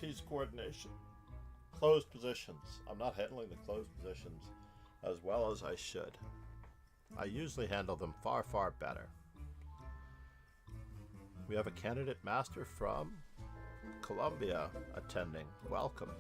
Piece coordination. Closed positions. I'm not handling the closed positions as well as I should. I usually handle them far, far better. We have a candidate master from Colombia attending. Welcome.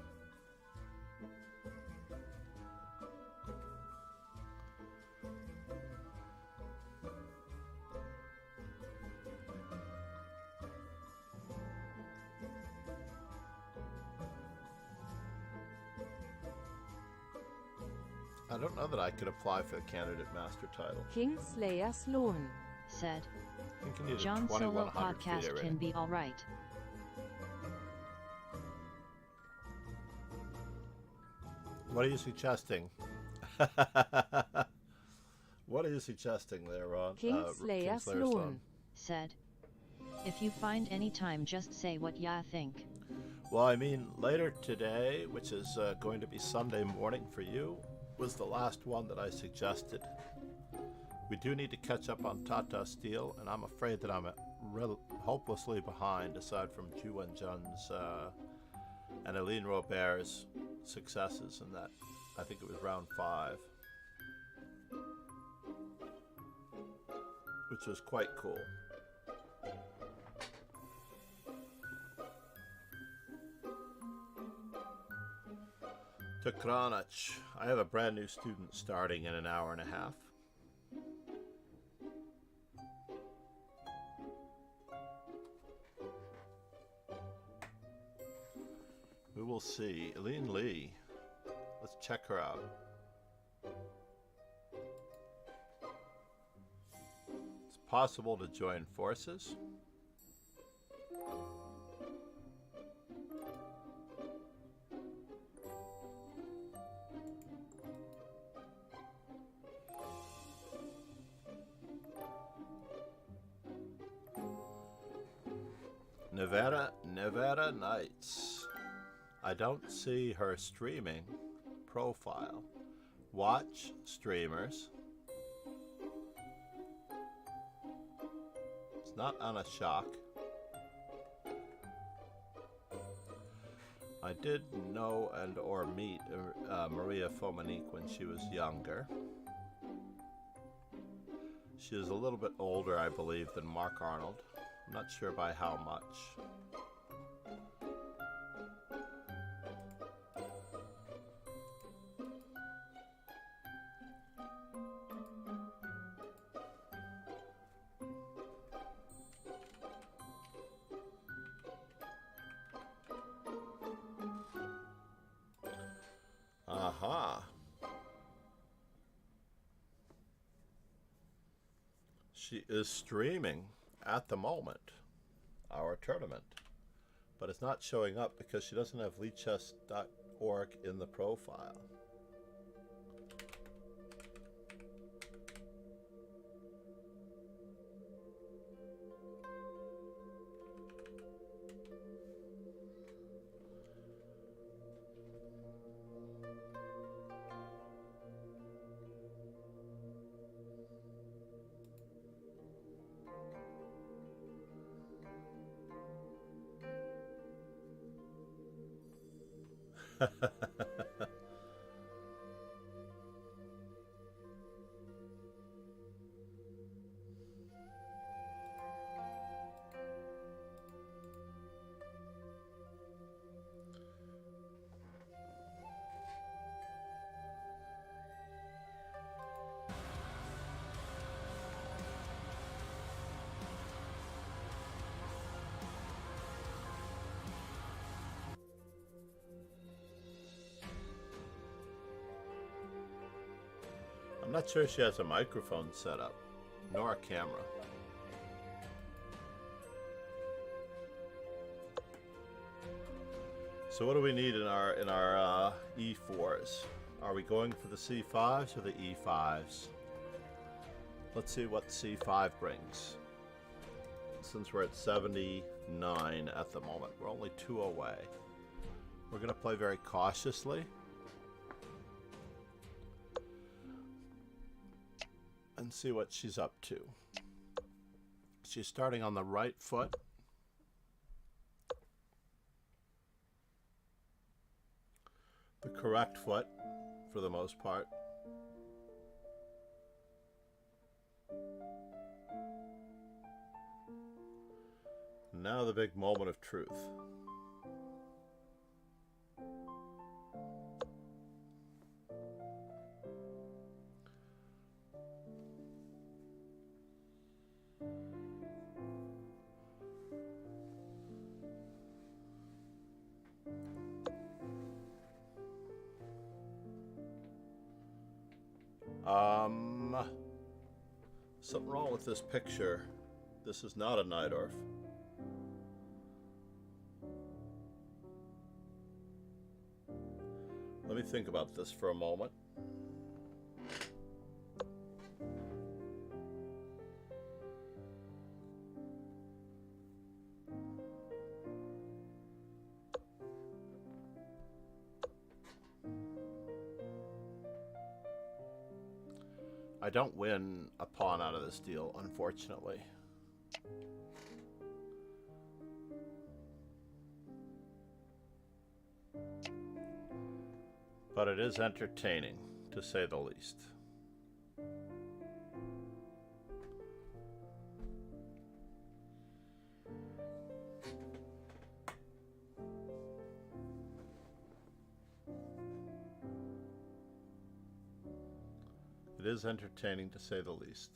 I don't know that I could apply for the candidate master title. Kingslayer Sloan said. I think you need a John Solo 2100 podcast feet can be alright. What are you suggesting? What are you suggesting there, Ron? Kingslayer Sloan said. If you find any time, just say what ya think. Well, I mean, later today, which is going to be Sunday morning for you, was the last one that I suggested. We do need to catch up on Tata Steel, and I'm afraid that I'm hopelessly behind, aside from Ju Wenjun's and Aline Robert's successes in that. I think it was round 5, which was quite cool. To Kranich, I have a brand new student starting in an hour and a half. We will see. Eileen Lee. Let's check her out. It's possible to join forces. Nevada Nights. I don't see her streaming profile. Watch streamers. It's not Anna Shock. I did know and or meet Maria Fomenique when she was younger. She is a little bit older, I believe, than Mark Arnold. I'm not sure by how much. Aha. She is streaming at the moment our tournament, but it's not showing up because she doesn't have leechess.org in the profile. I'm not sure she has a microphone set up, nor a camera. So what do we need in our E4s? Are we going for the C5s or the E5s? Let's see what C5 brings. Since we're at 79 at the moment, we're only 2 away. We're going to play very cautiously. And see what she's up to. She's starting on the right foot. The correct foot, for the most part. Now the big moment of truth. Something wrong with this picture. This is not a Najdorf. Let me think about this for a moment. I don't win a pawn out of this deal, unfortunately. But it is entertaining, to say the least. It is entertaining, to say the least.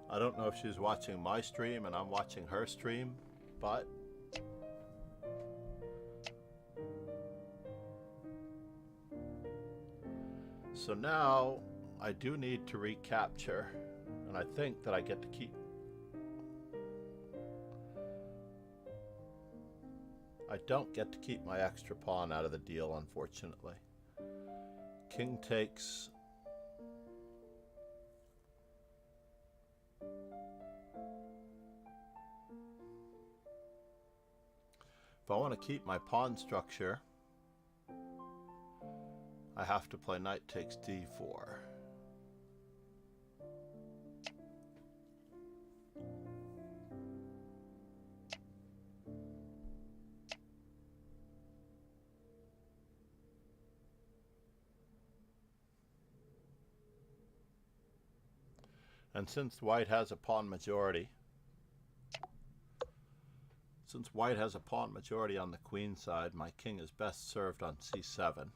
I don't know if she's watching my stream and I'm watching her stream, but so now I do need to recapture, and I think that I get to keep. I don't get to keep my extra pawn out of the deal, unfortunately. King takes. If I want to keep my pawn structure, I have to play knight takes d4. And since white has a pawn majority, on the queen side, my king is best served on c7.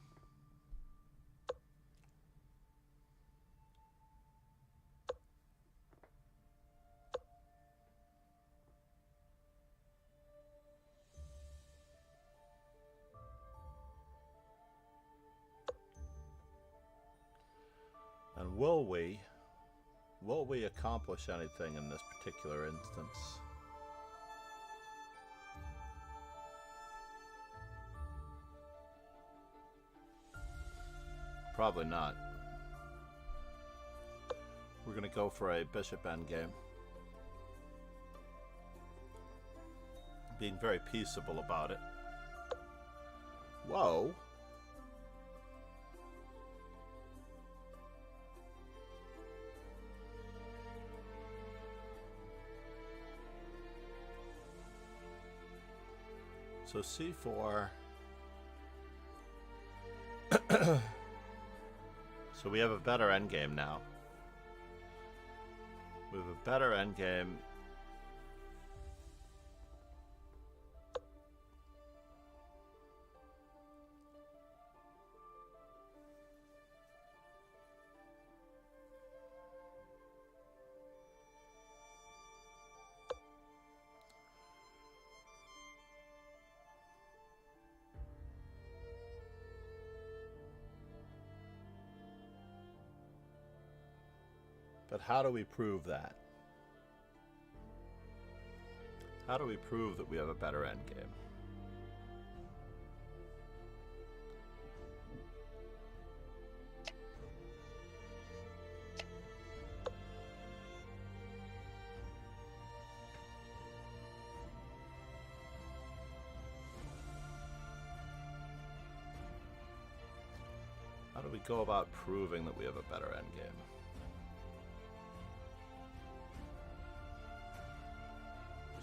And will we accomplish anything in this particular instance? Probably not. We're going to go for a bishop endgame. Being very peaceable about it. Whoa. So c4. So we have a better endgame now. We have a better endgame. But how do we prove that? How do we prove that we have a better endgame? How do we go about proving that we have a better endgame?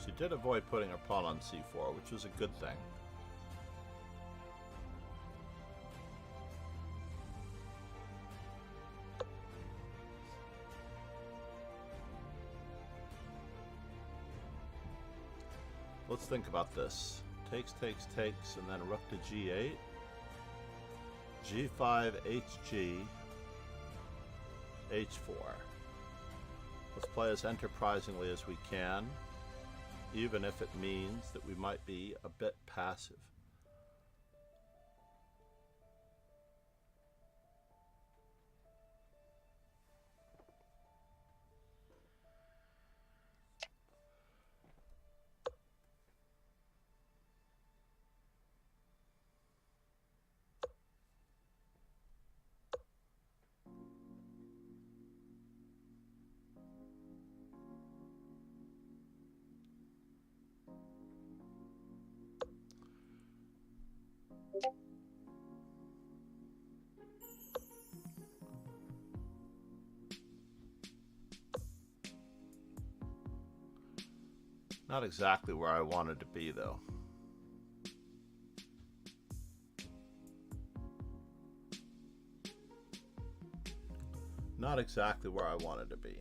She did avoid putting her pawn on c4, which was a good thing. Let's think about this. Takes, takes, takes, and then rook to g8. g5, hg, h4. Let's play as enterprisingly as we can, even if it means that we might be a bit passive. Not exactly where I wanted to be, though. Not exactly where I wanted to be.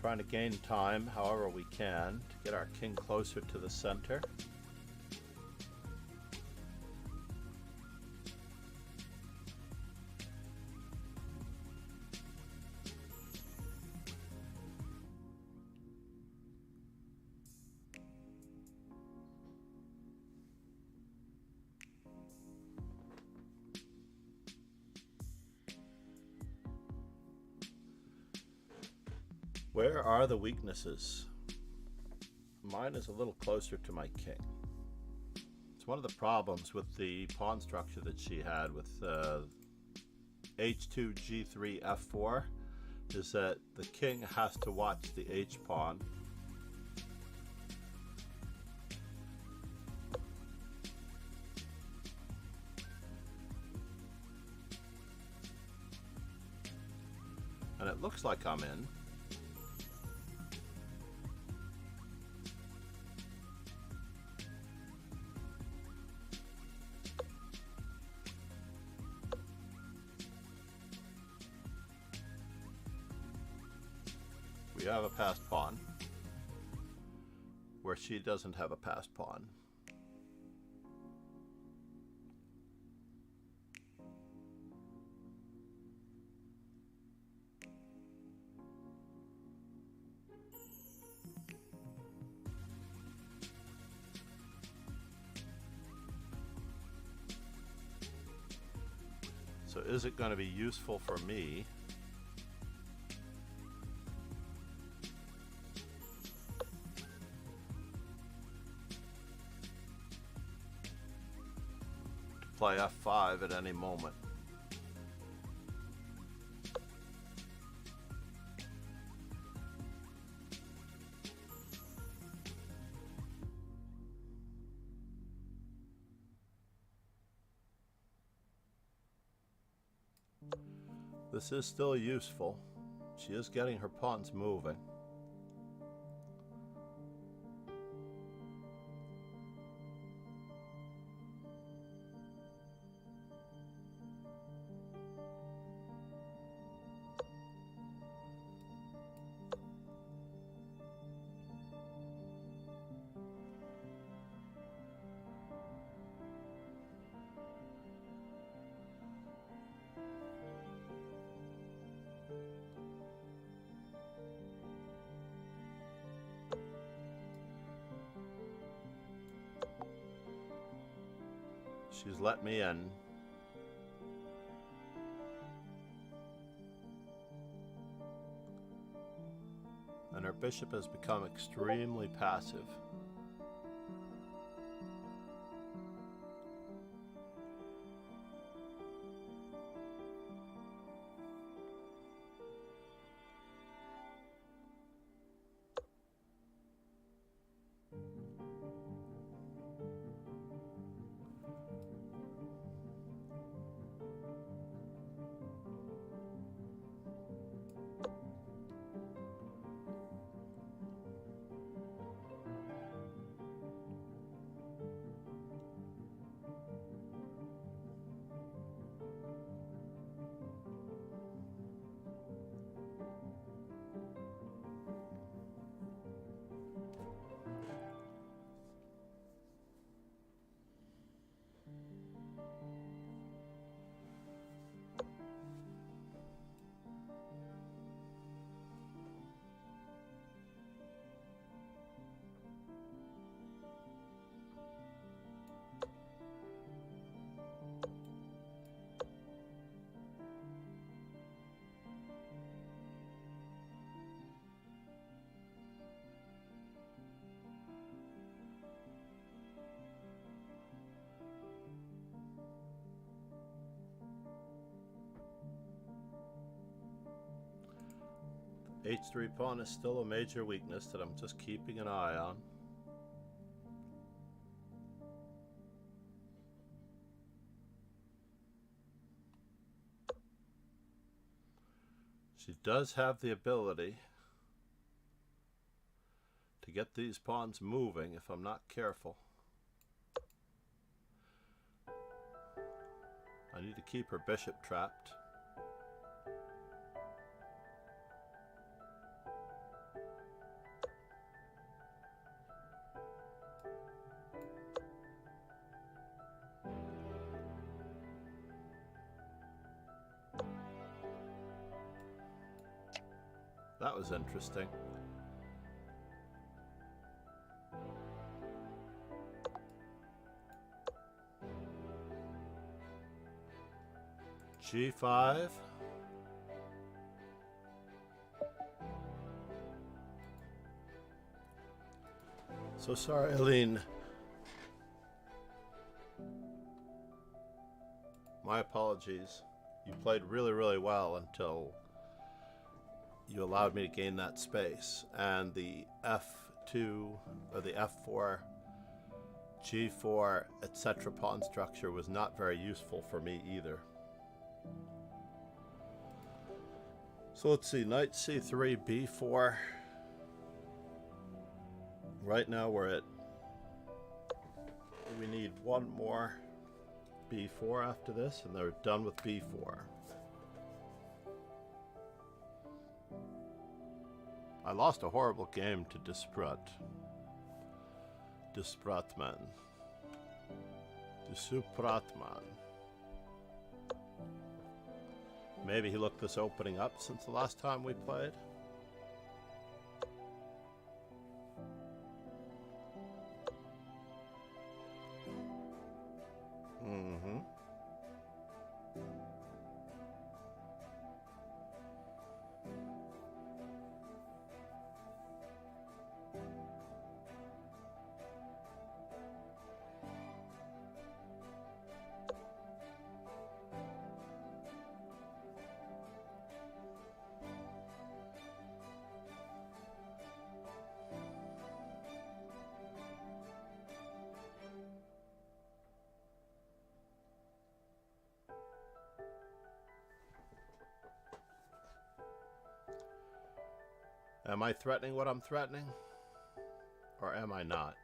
Trying to gain time however we can to get our king closer to the center. Where are the weaknesses? Mine is a little closer to my king. It's one of the problems with the pawn structure that she had with h2, g3, f4 is that the king has to watch the h pawn. And it looks like I'm in. We have a passed pawn, where she doesn't have a passed pawn. So is it going to be useful for me play f5 at any moment? This is still useful. She is getting her pawns moving. She's let me in. And her bishop has become extremely passive. H3 pawn is still a major weakness that I'm just keeping an eye on. She does have the ability to get these pawns moving if I'm not careful. I need to keep her bishop trapped. That was interesting. G5. So sorry, Aline. My apologies. You played really, really well until you allowed me to gain that space. And the F2 or the F4, G4, etc. pawn structure was not very useful for me either. So let's see, knight C3, B4. Right now we need one more B4 after this, and they're done with B4. I lost a horrible game to Despratman. Maybe he looked this opening up since the last time we played. Am I threatening what I'm threatening? Or am I not?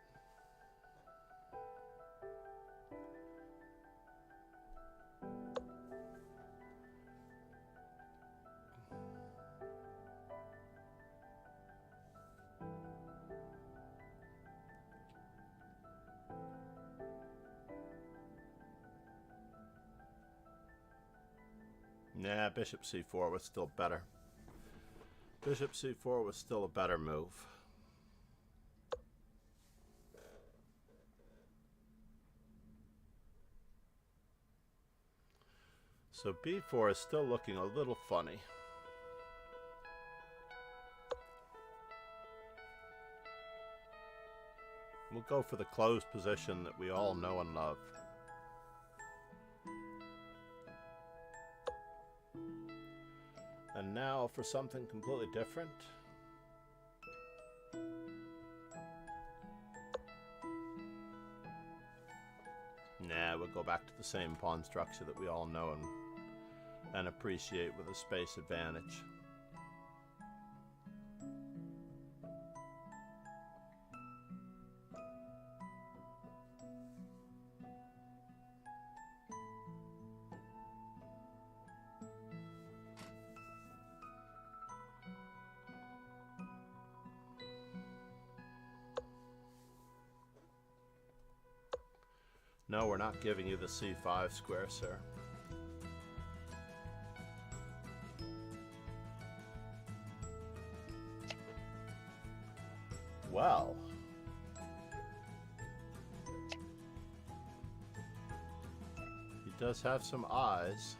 Nah, bishop c4 was still better. Bishop c4 was still a better move. So b4 is still looking a little funny. We'll go for the closed position that we all know and love. And now for something completely different. Nah, we'll go back to the same pawn structure that we all know and appreciate with a space advantage. No, we're not giving you the c5 square, sir. Well. He does have some eyes.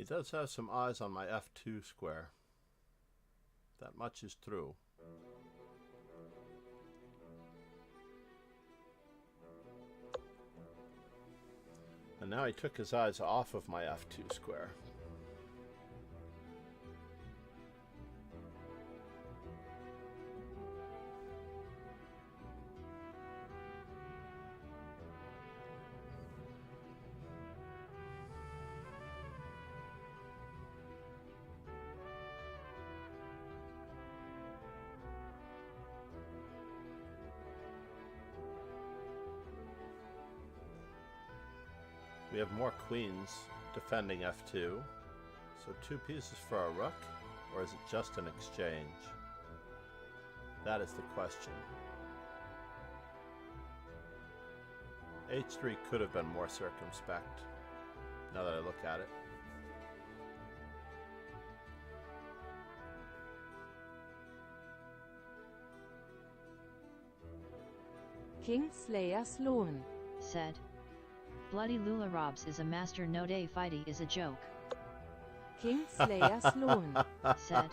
He does have some eyes on my F2 square. That much is true. And now he took his eyes off of my F2 square. We have more queens defending F2. So 2 pieces for a rook, or is it just an exchange? That is the question. H3 could have been more circumspect, now that I look at it. Kingslayer Sloan. Said. Bloody Lula Robs is a master, no day fighty is a joke. Kingslayer Sloan. Said.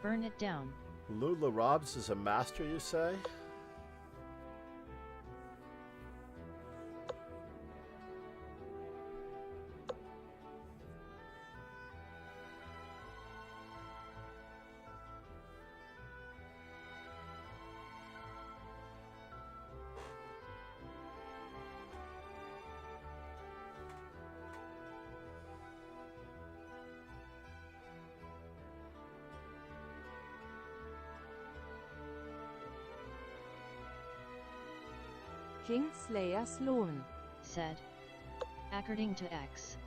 Burn it down. Lula Robs is a master, you say? Kingslayer Sloan. Said. According to X.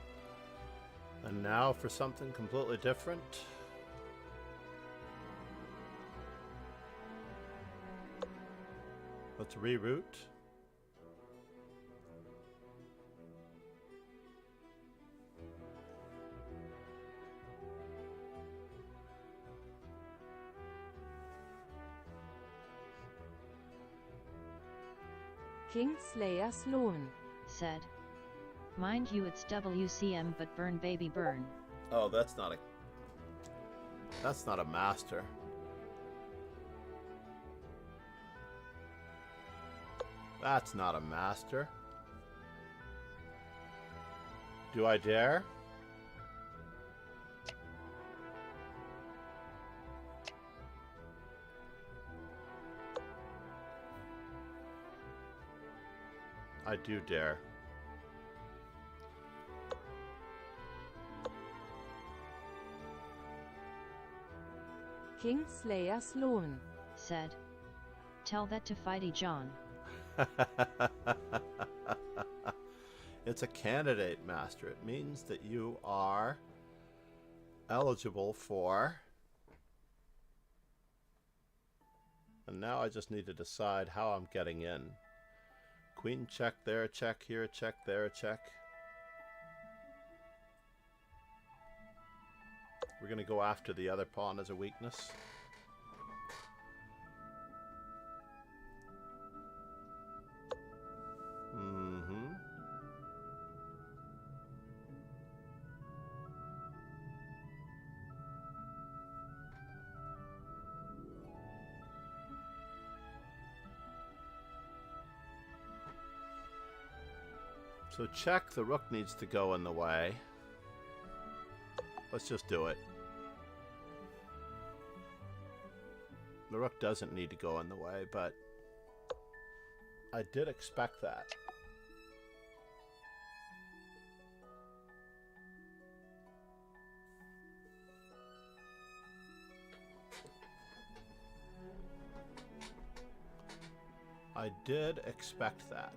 And now for something completely different. Let's reroute. Kingslayer Sloan. Said. Mind you, it's WCM, but burn baby burn. Oh, that's not a master. That's not a master. Do I dare? I do dare. Kingslayer Sloan. Said. Tell that to Fighty John. It's a candidate master. It means that you are eligible for... And now I just need to decide how I'm getting in. Queen check there, check here, check there, check. We're going to go after the other pawn as a weakness. So check, the rook needs to go in the way. Let's just do it. The rook doesn't need to go in the way, but I did expect that. I did expect that.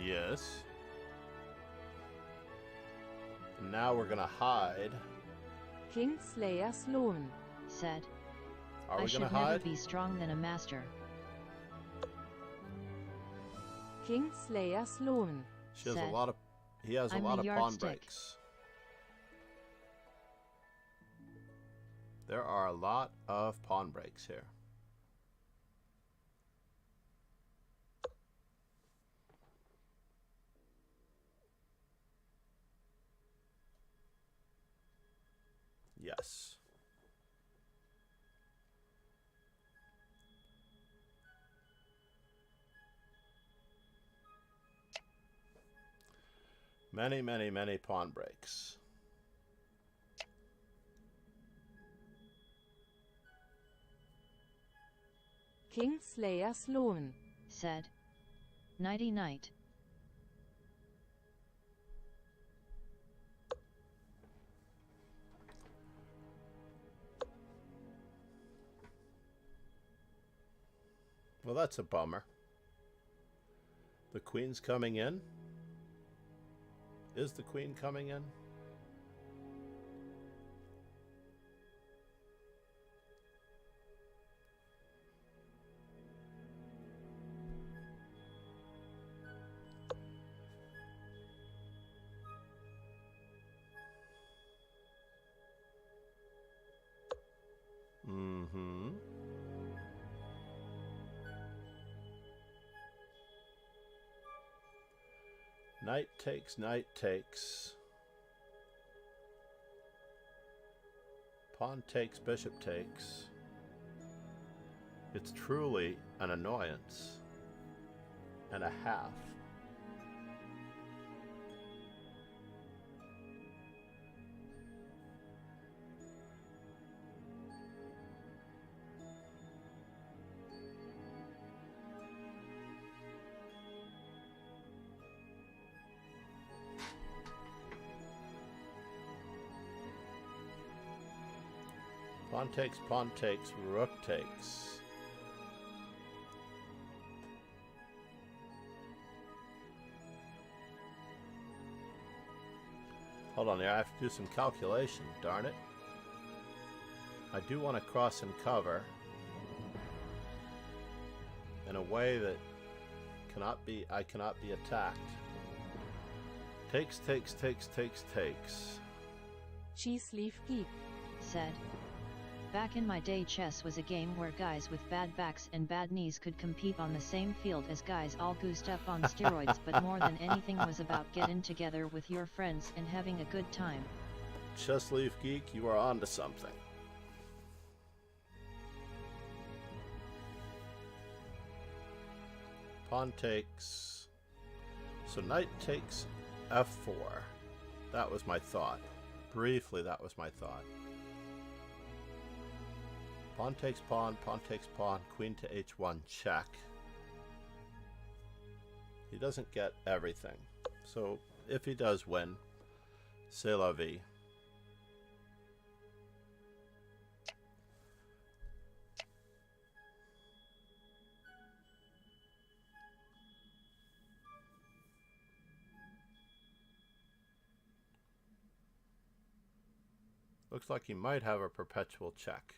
Yes. Now we're gonna hide. Kingslayer Sloan. Said. Are I we should gonna never hide? be strong than a master. Kingslayer Sloan. She has a Said, lot of. He has a I'm lot the of pawn yardstick. breaks. There are a lot of pawn breaks here. Yes. Many, many, many pawn breaks. Kingslayer Sloan. Said, nighty night. Well, that's a bummer. The queen's coming in. Is the queen coming in? Mm-hmm. Knight takes, knight takes. Pawn takes, bishop takes. It's truly an annoyance and a half. Pawn takes, rook takes. Hold on there, I have to do some calculation, darn it. I do want to cross and cover in a way that I cannot be attacked. Takes, takes, takes, takes, takes. Cheese Leaf Geek. Said, back in my day chess was a game where guys with bad backs and bad knees could compete on the same field as guys all goosed up on steroids, but more than anything was about getting together with your friends and having a good time. Chess Leaf Geek, you are onto something. Pawn takes. So knight takes f4. That was my thought. Briefly, that was my thought. Pawn takes pawn, pawn takes pawn, queen to h1, check. He doesn't get everything. So if he does win, c'est la vie. Looks like he might have a perpetual check.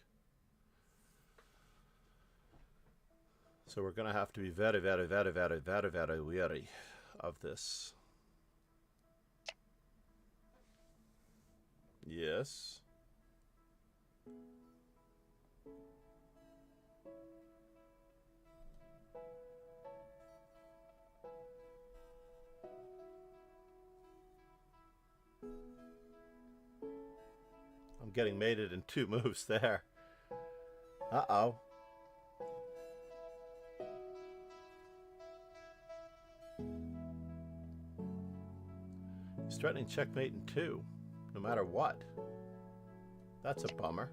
So we're going to have to be very, very, very, very, very, very wary of this. Yes. I'm getting mated in 2 moves there. Uh-oh. He's threatening checkmate in 2, no matter what. That's a bummer.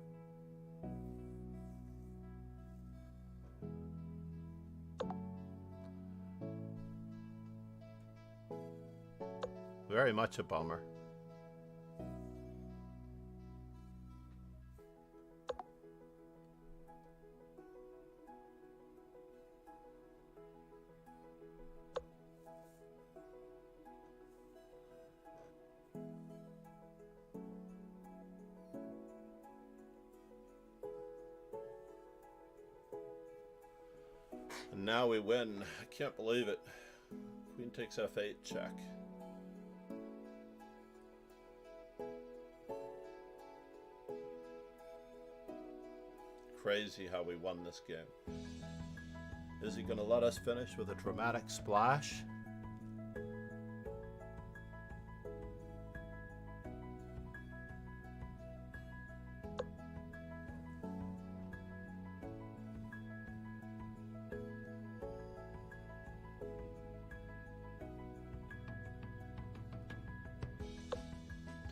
Very much a bummer. Now we win. I can't believe it. Queen takes f8 check. Crazy how we won this game. Is he going to let us finish with a dramatic splash?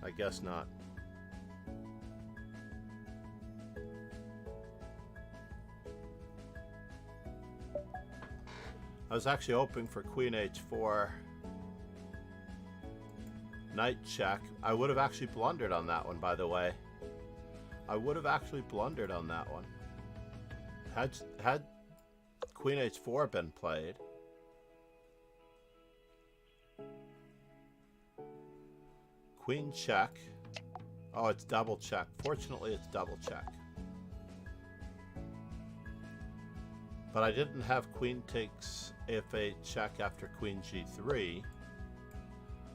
I guess not. I was actually hoping for Queen H4, Knight check. I would have actually blundered on that one, by the way. I would have actually blundered on that one. Had Queen H4 been played. Queen check. Oh, it's double check. Fortunately, it's double check. But I didn't have Queen takes f8 check after Queen G3.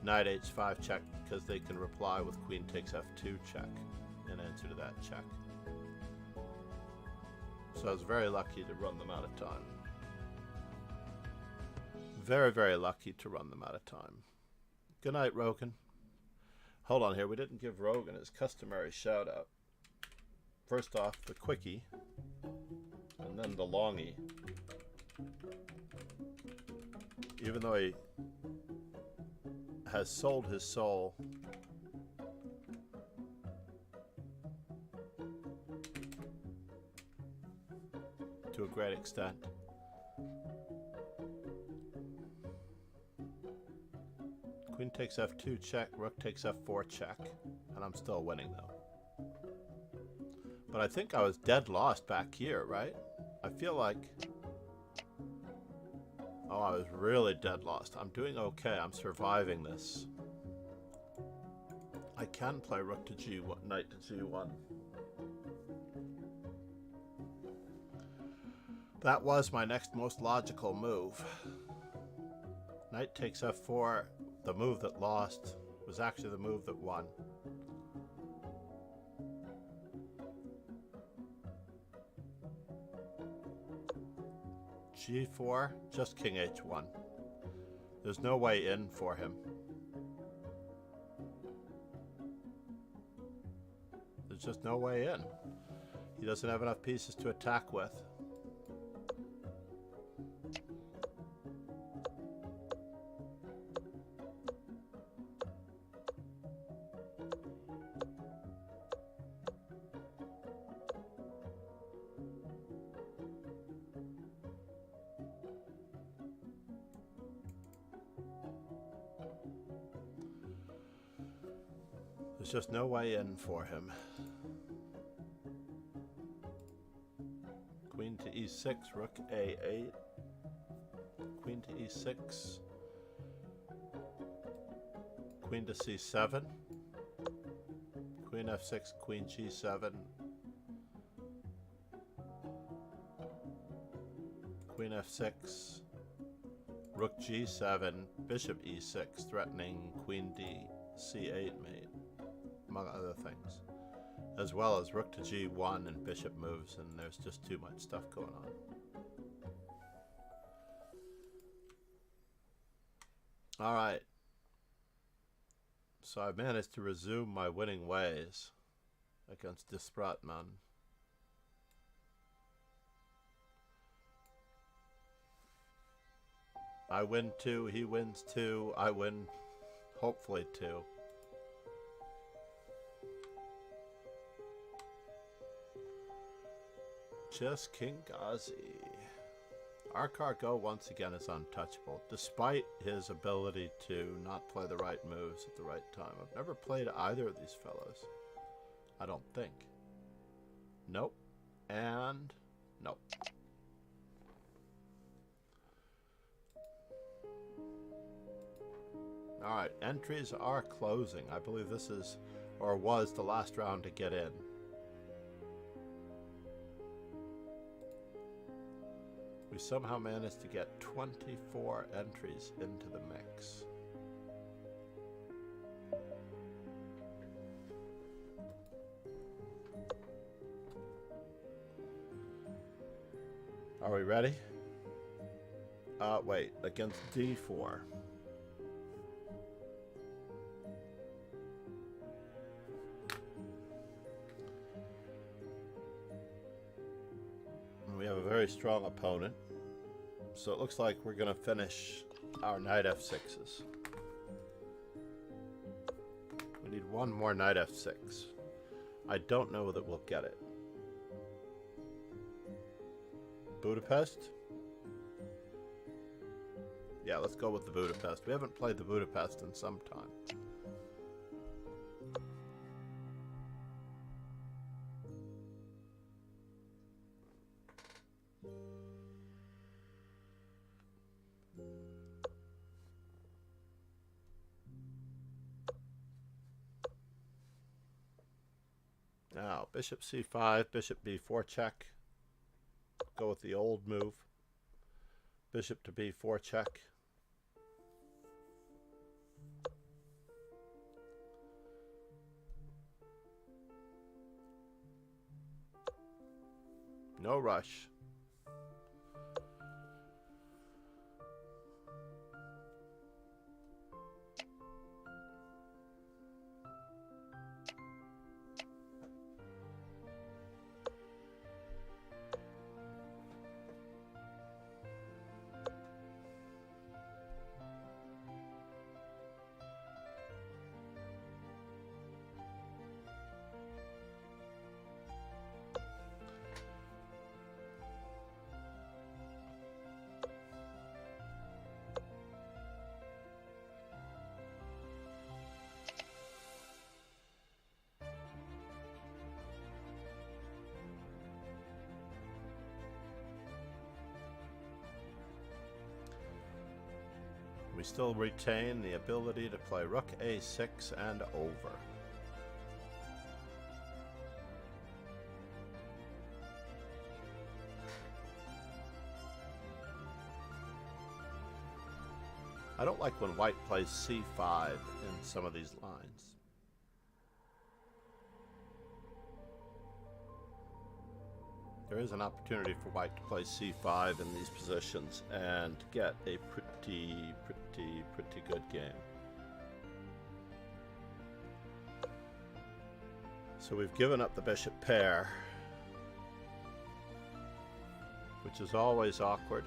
Knight H5 check because they can reply with Queen takes F2 check in answer to that check. So I was very lucky to run them out of time. Very, very lucky to run them out of time. Good night, Rogan. Hold on here, we didn't give Rogan his customary shout out. First off, the quickie, and then the longie. Even though he has sold his soul to a great extent. Queen takes f2 check, rook takes f4 check, and I'm still winning though. But I think I was dead lost back here, right? I feel like... Oh, I was really dead lost. I'm doing okay. I'm surviving this. I can play rook to g1, knight to g1. That was my next most logical move. Knight takes f4. The move that lost was actually the move that won. G4, just king h1. There's no way in for him. There's just no way in. He doesn't have enough pieces to attack with. There's just no way in for him. Queen to e6, rook a8, queen to e6, queen to c7, queen f6, queen g7, queen f6, rook g7, bishop e6, threatening queen d c8 mate, among other things, as well as rook to g1 and bishop moves, and there's just too much stuff going on. All right, so I've managed to resume my winning ways against Dispratman. I win 2, he wins 2, I win hopefully 2. Just King Ghazi. Arkar Go once again is untouchable, despite his ability to not play the right moves at the right time. I've never played either of these fellows. I don't think. Nope. And nope. Alright, entries are closing. I believe this is, or was, the last round to get in. We somehow managed to get 24 entries into the mix. Are we ready? Wait, against D4. We have a very strong opponent, so it looks like we're going to finish our knight f6s. We need one more knight f6. I don't know that we'll get it. Budapest? Yeah, let's go with the Budapest. We haven't played the Budapest in some time. Now, bishop c5, bishop b4 check. Go with the old move. Bishop to b4 check. No rush. We still retain the ability to play rook a6 and over. I don't like when white plays c5 in some of these lines. There is an opportunity for white to play c5 in these positions and get a pretty good game. So we've given up the bishop pair, which is always awkward.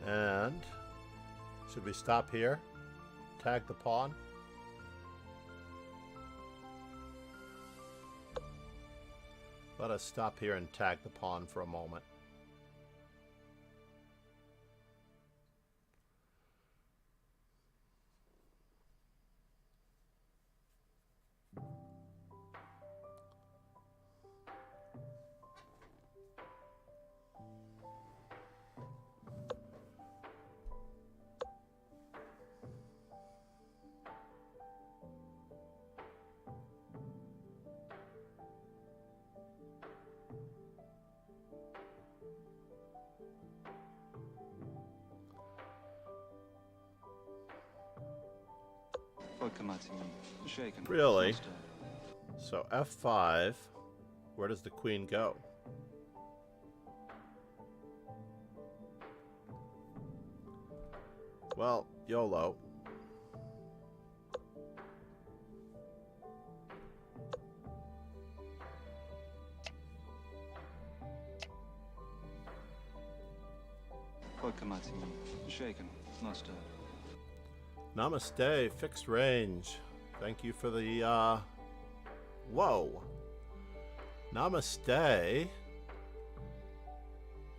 And should we stop here? Tag the pawn? Let us stop here and tag the pawn for a moment. Really? So f5, where does the queen go? Well, YOLO. Namaste, fixed range. Thank you for the, whoa. Namaste.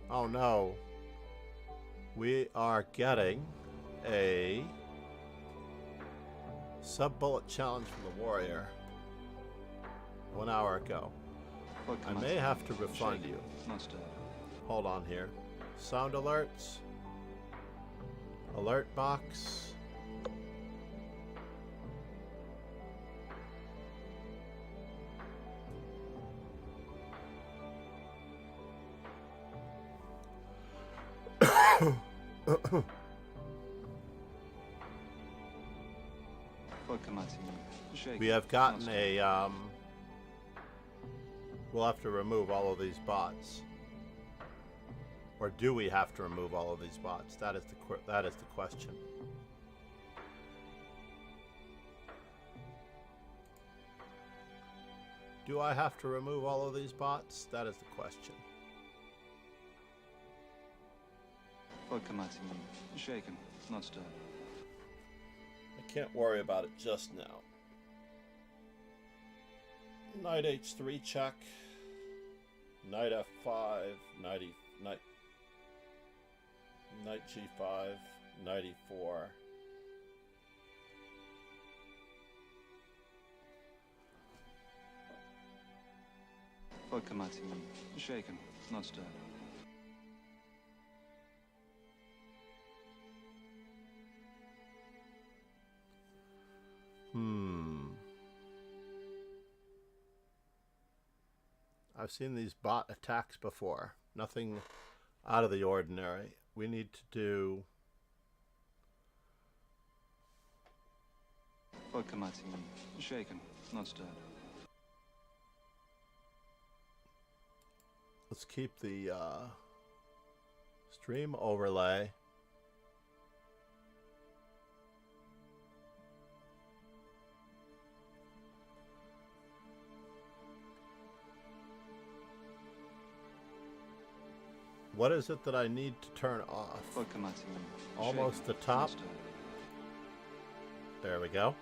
Oh no. We are getting a sub-bullet challenge from the warrior 1 hour ago. I may have to refund you. Hold on here. Sound alerts. Alert box. We have gotten a, we'll have to remove all of these bots. Or do we have to remove all of these bots? That is the question. Do I have to remove all of these bots? That is the question. Shaken, not stirred. I can't worry about it just now. Knight h3 check. Knight f5. Knight g5. Knight e4. Shaken, not stirred. I've seen these bot attacks before. Nothing out of the ordinary. We need to do... Shaken, not stirred. Let's keep the stream overlay. What is it that I need to turn off? Almost the top. There we go.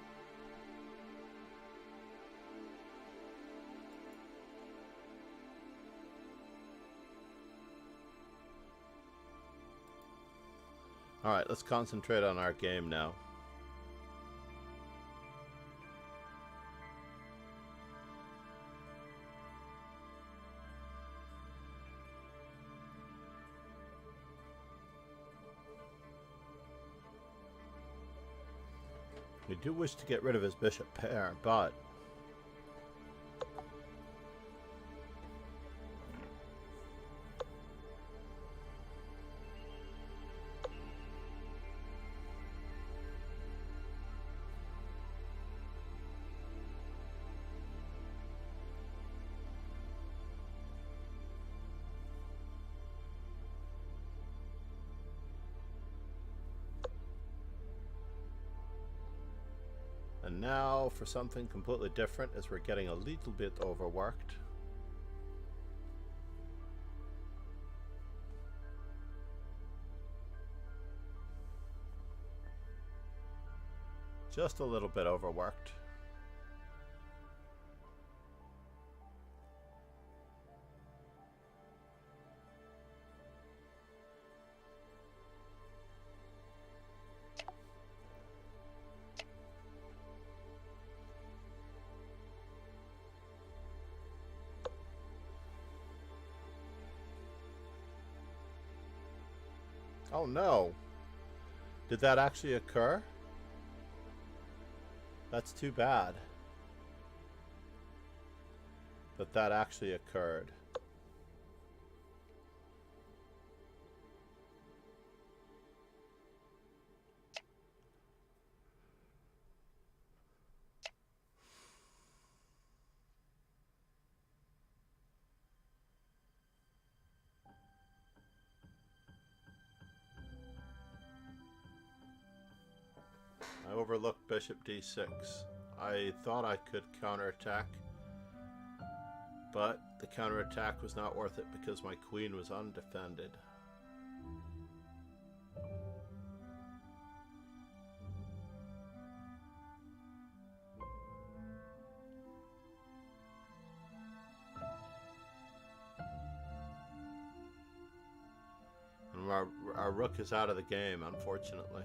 Alright, let's concentrate on our game now. We do wish to get rid of his bishop pair, but... And now for something completely different, as we're getting a little bit overworked. Just a little bit overworked. Oh no! Did that actually occur? That's too bad. That actually occurred. I overlooked bishop d6. I thought I could counterattack, but the counterattack was not worth it because my queen was undefended. And our rook is out of the game, unfortunately.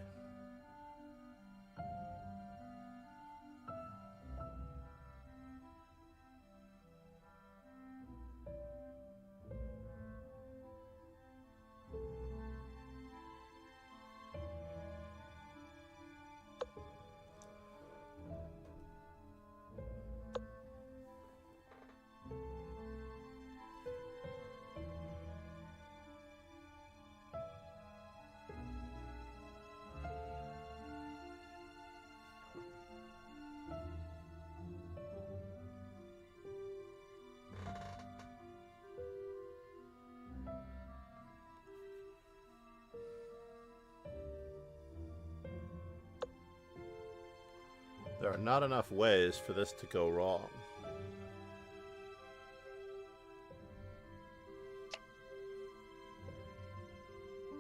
There are not enough ways for this to go wrong.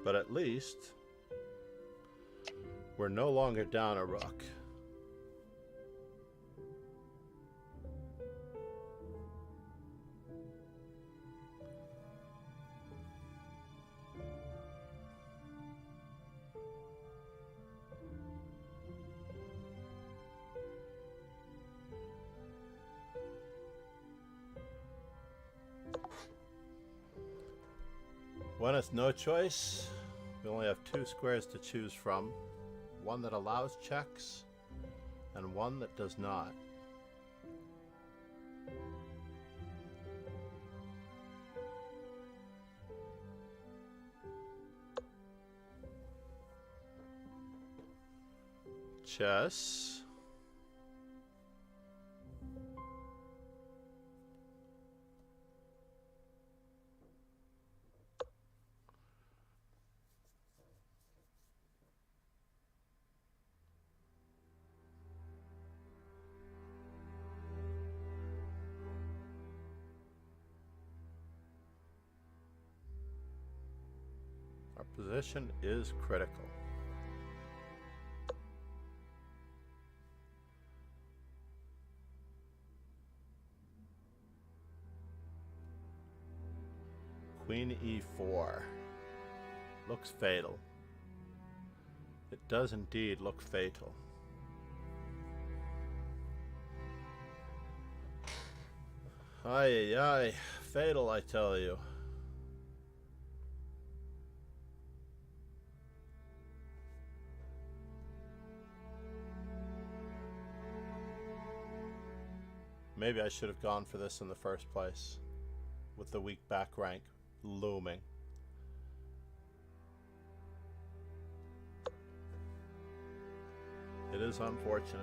But at least we're no longer down a rook. When it's no choice, we only have two squares to choose from. One that allows checks, and one that does not. Chess. Our position is critical. Queen e4. Looks fatal. It does indeed look fatal. Ay, ay, ay. Fatal, I tell you. Maybe I should have gone for this in the first place, with the weak back rank looming. It is unfortunate.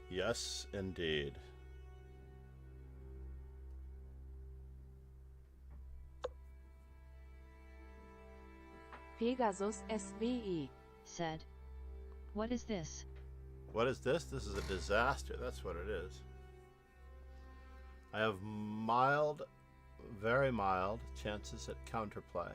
Yes, indeed. Pegasus SVE said. What is this? What is this? This is a disaster. That's what it is. I have mild, very mild chances at counterplay.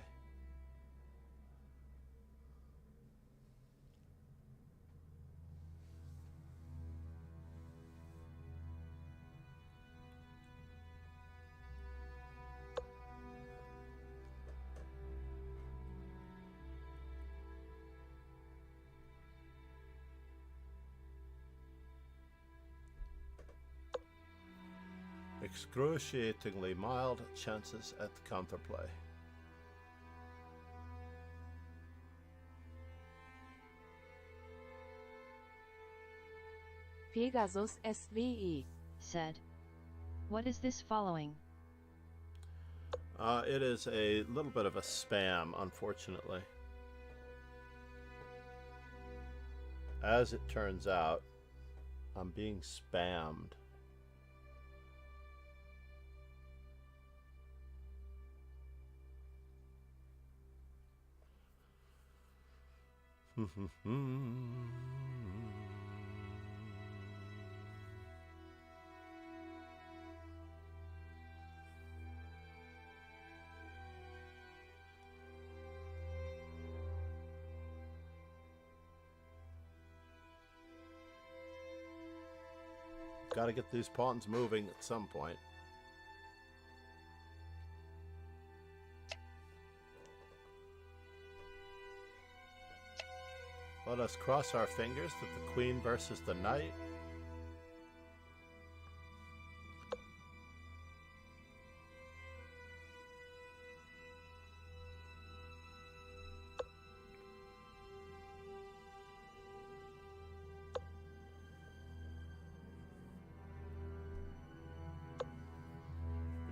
Excruciatingly mild chances at counterplay. Pegasus SVE said. What is this following? It is a little bit of a spam, unfortunately. As it turns out, I'm being spammed. Gotta get these pawns moving at some point. Let us cross our fingers that the queen versus the knight.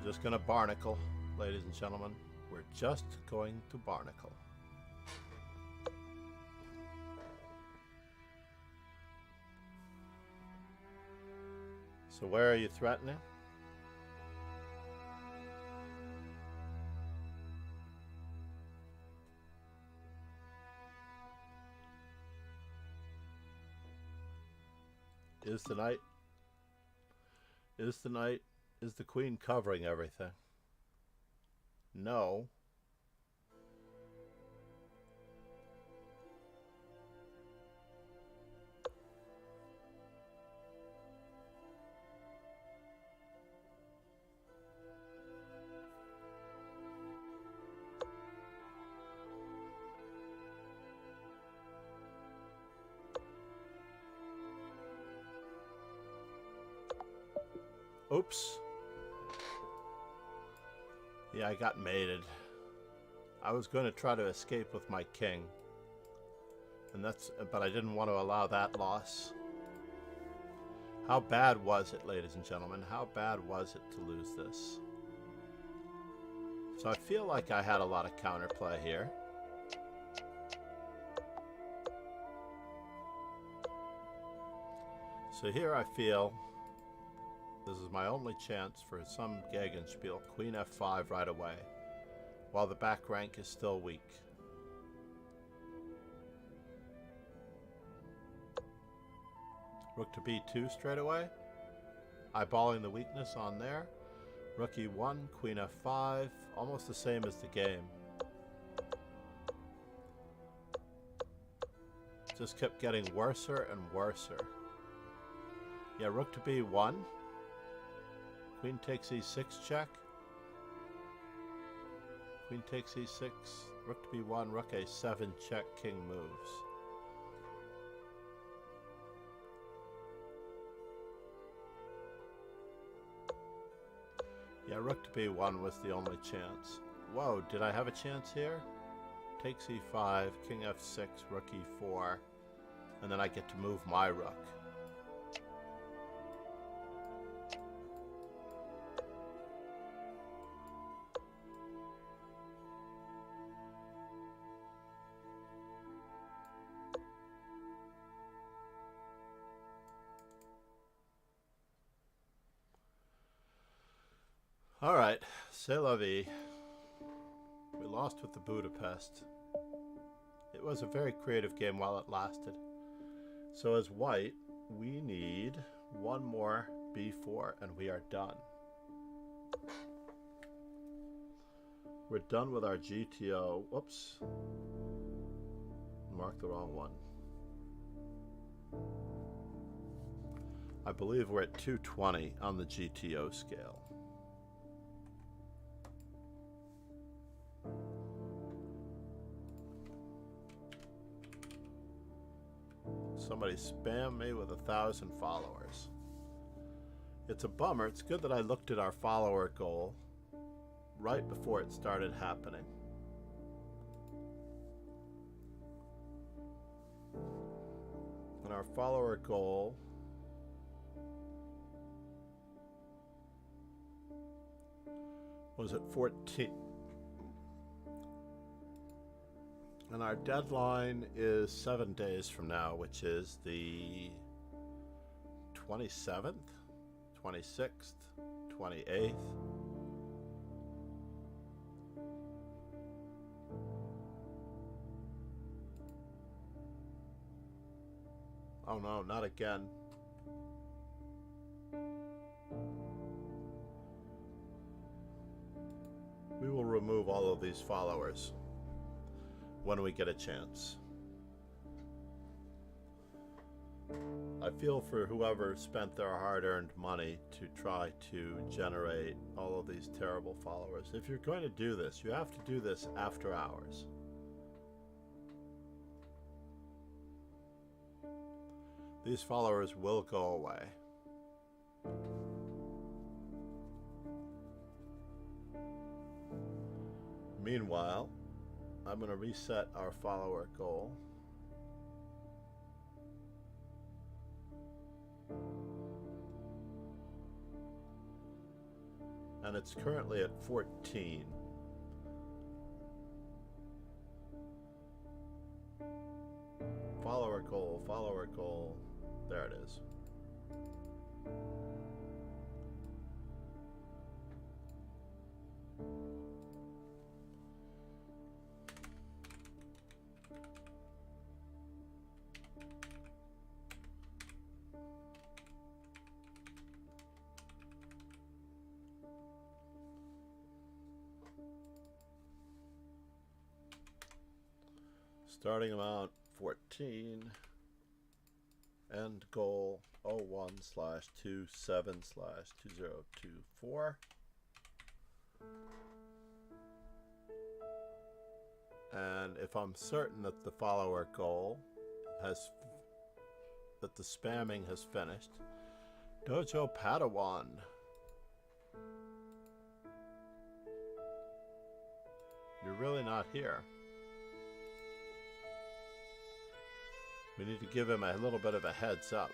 just going to barnacle, ladies and gentlemen. We're just going to barnacle. So where are you threatening? Is the knight? Is the knight? Is the queen covering everything? No. Oops. Yeah, I got mated. I was going to try to escape with my king. But I didn't want to allow that loss. How bad was it, ladies and gentlemen? How bad was it to lose this? So I feel like I had a lot of counterplay here. So here I feel this is my only chance for some Gegenspiel. Queen f5 right away, while the back rank is still weak. Rook to b2 straight away, eyeballing the weakness on there. Rook e1, queen f5, almost the same as the game. Just kept getting worser and worser. Yeah, rook to b1. Queen takes e6 check. Queen takes e6. Rook to b1, rook a7 check, king moves. Yeah, rook to b1 was the only chance. Whoa, did I have a chance here? Takes e5, king f6, rook e4, and then I get to move my rook. All right, c'est la vie. We lost with the Budapest. It was a very creative game while it lasted. So as white, we need one more b4 and we are done. We're done with our GTO. Whoops. Marked the wrong one. I believe we're at 220 on the GTO scale. Somebody spammed me with 1,000 followers. It's a bummer. It's good that I looked at our follower goal right before it started happening. And our follower goal was at 14. And our deadline is 7 days from now, which is the 27th, 26th, 28th. Oh no, not again. We will remove all of these followers when we get a chance. I feel for whoever spent their hard-earned money to try to generate all of these terrible followers. If you're going to do this, you have to do this after hours. These followers will go away. Meanwhile, I'm going to reset our follower goal. and it's currently at 14. Follower goal, follower goal. There it is. Starting amount 14. End goal 01/27/2024. And if I'm certain that the follower goal that the spamming has finished, Dojo Padawan. You're really not here. We need to give him a little bit of a heads up.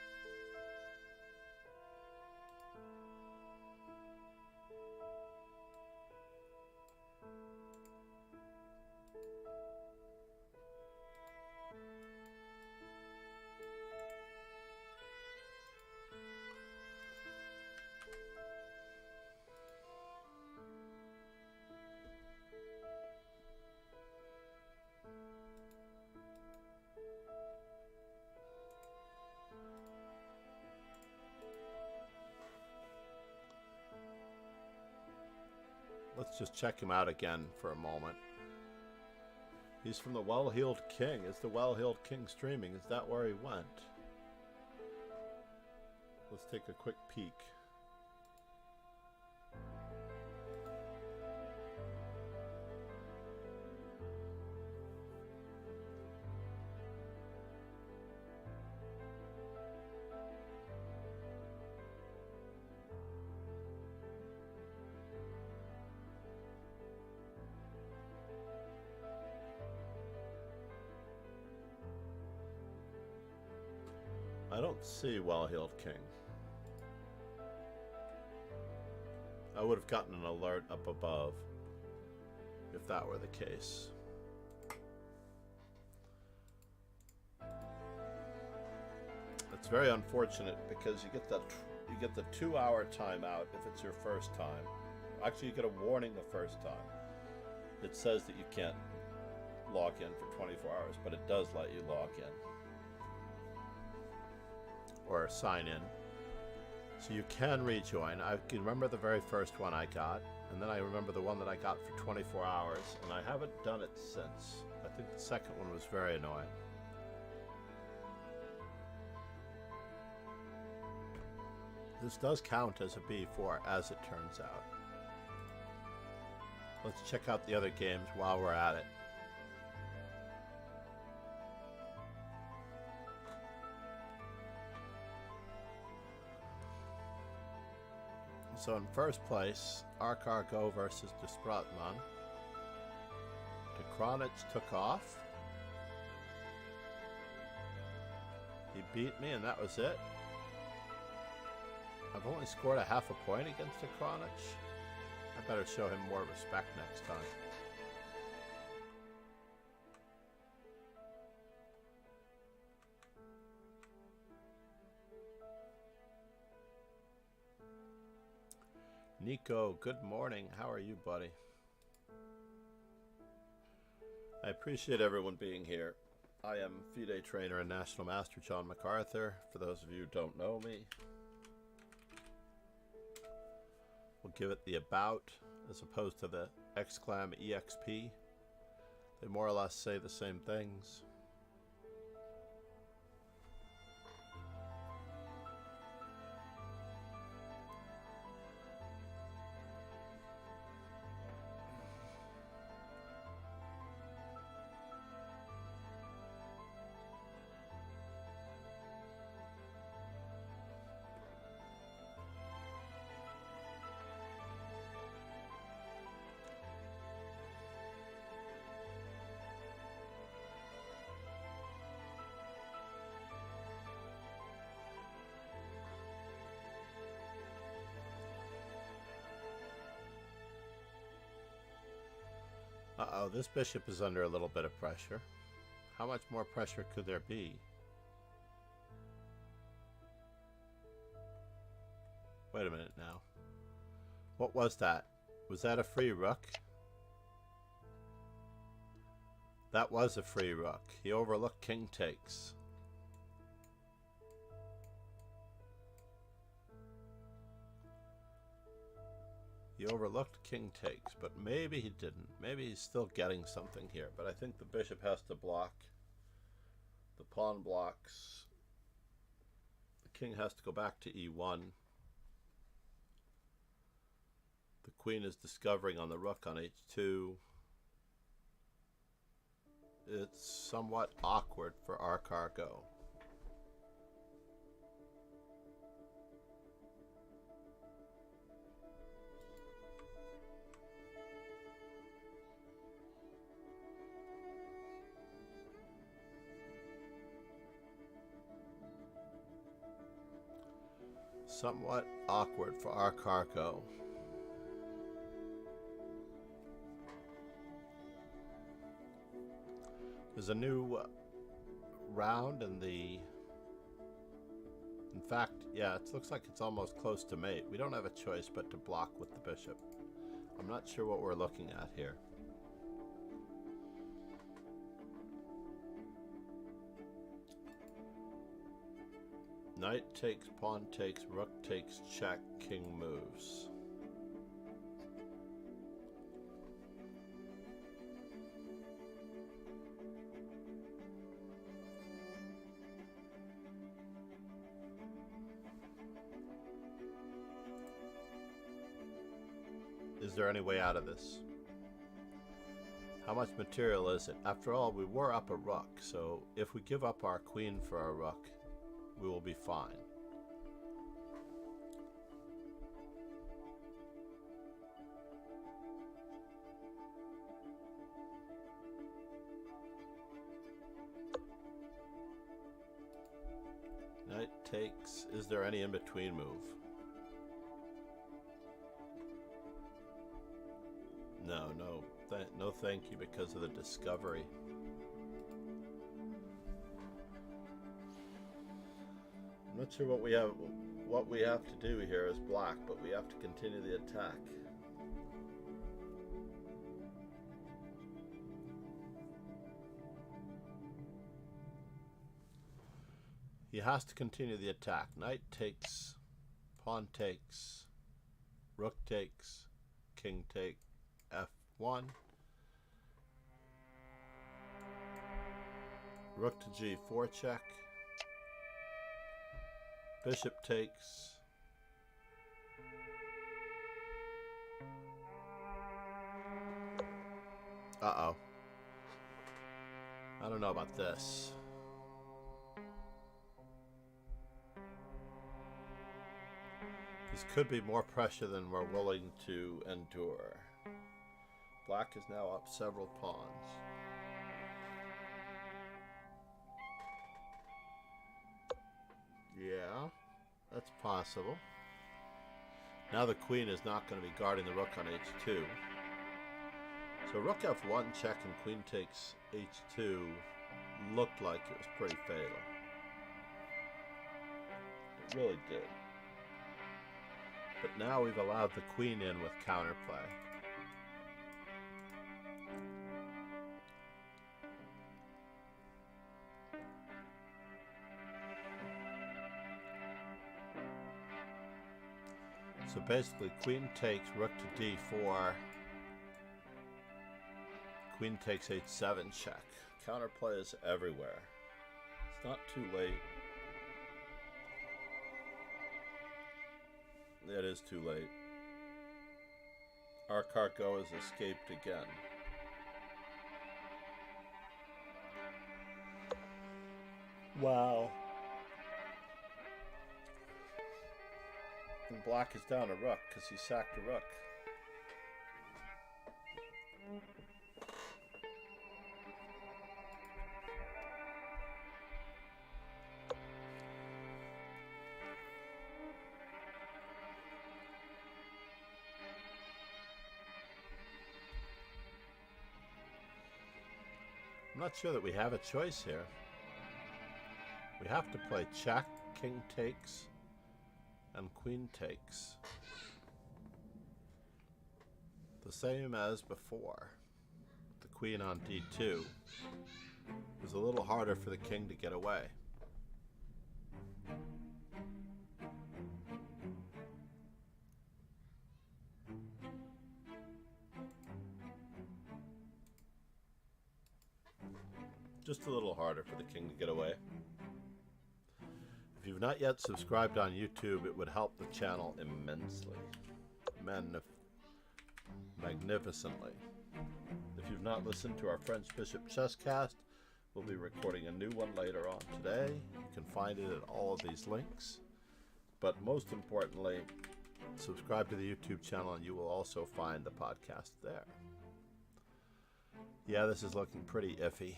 Let's just check him out again for a moment. He's from the Well-Heeled King. Is the Well-Heeled King streaming? Is that where he went? Let's take a quick peek. I don't see Well-Heeled King. I would have gotten an alert up above if that were the case. It's very unfortunate because you get the 2-hour timeout if it's your first time. Actually, you get a warning the first time. It says that you can't log in for 24 hours, but it does let you log in. Or sign in. So you can rejoin. I can remember the very first one I got, and then I remember the one that I got for 24 hours, and I haven't done it since. I think the second one was very annoying. This does count as a B4, as it turns out. Let's check out the other games while we're at it. So in first place, Arcar-Go versus Despratman. Catarina took off. He beat me and that was it. I've only scored a half a point against Catarina. I better show him more respect next time. Nico, good morning. How are you, buddy? I appreciate everyone being here. I am FIDE trainer and National Master John MacArthur. For those of you who don't know me, we'll give it the about as opposed to the exclam EXP. They more or less say the same things. Uh-oh, this bishop is under a little bit of pressure. How much more pressure could there be? Wait a minute now. What was that? Was that a free rook? That was a free rook. He overlooked king takes. He overlooked king takes, but maybe he didn't. Maybe he's still getting something here, but I think the bishop has to block. The pawn blocks. The king has to go back to e1. The queen is discovering on the rook on h2. It's somewhat awkward for our cargo. Somewhat awkward for our cargo. There's a new round in the... In fact, yeah, it looks like it's almost close to mate. We don't have a choice but to block with the bishop. I'm not sure what we're looking at here. Knight takes, pawn takes, rook takes, check, king moves. Is there any way out of this? How much material is it? After all, we were up a rook, so if we give up our queen for our rook, we will be fine. Knight takes. Is there any in-between move? No, no thank you because of the discovery. I'm not sure what we have to do here as black, but we have to continue the attack. He has to continue the attack. Knight takes, pawn takes, rook takes, king take, f1. Rook to g4 check. Bishop takes. Uh-oh. I don't know about this. This could be more pressure than we're willing to endure. Black is now up several pawns. Yeah, that's possible. Now the queen is not going to be guarding the rook on h2. So rook f1 check and queen takes h2 looked like it was pretty fatal. It really did. But now we've allowed the queen in with counterplay. So basically, queen takes, rook to d4, queen takes h7 check. Counterplay is everywhere. It's not too late. It is too late. Our cargo has escaped again. Wow. And black is down a rook because he sacked a rook. not sure that we have a choice here. We have to play check, king takes, and queen takes. The same as before. The queen on d2. It was a little harder for the king to get away. Just a little harder for the king to get away. If you've not yet subscribed on YouTube, it would help the channel immensely. Magnificently. If you've not listened to our French Bishop Chesscast, we'll be recording a new one later on today. You can find it at all of these links. But most importantly, subscribe to the YouTube channel and you will also find the podcast there. Yeah, this is looking pretty iffy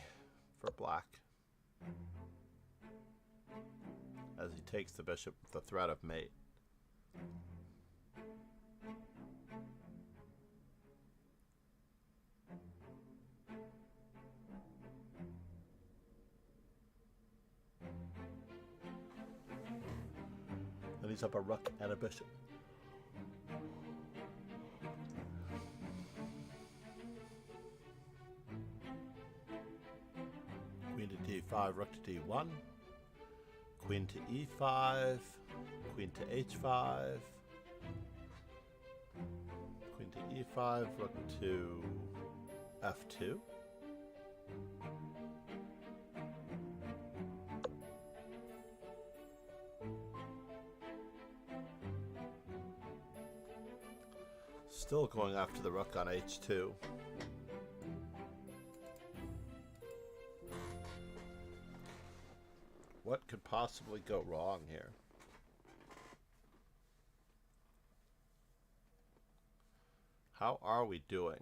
for black, as he takes the bishop with the threat of mate. Then he's up a rook and a bishop. Queen to d5, rook to d1, queen to e5, queen to h5, queen to e5, rook to f2, still going after the rook on h2. What could possibly go wrong here? How are we doing?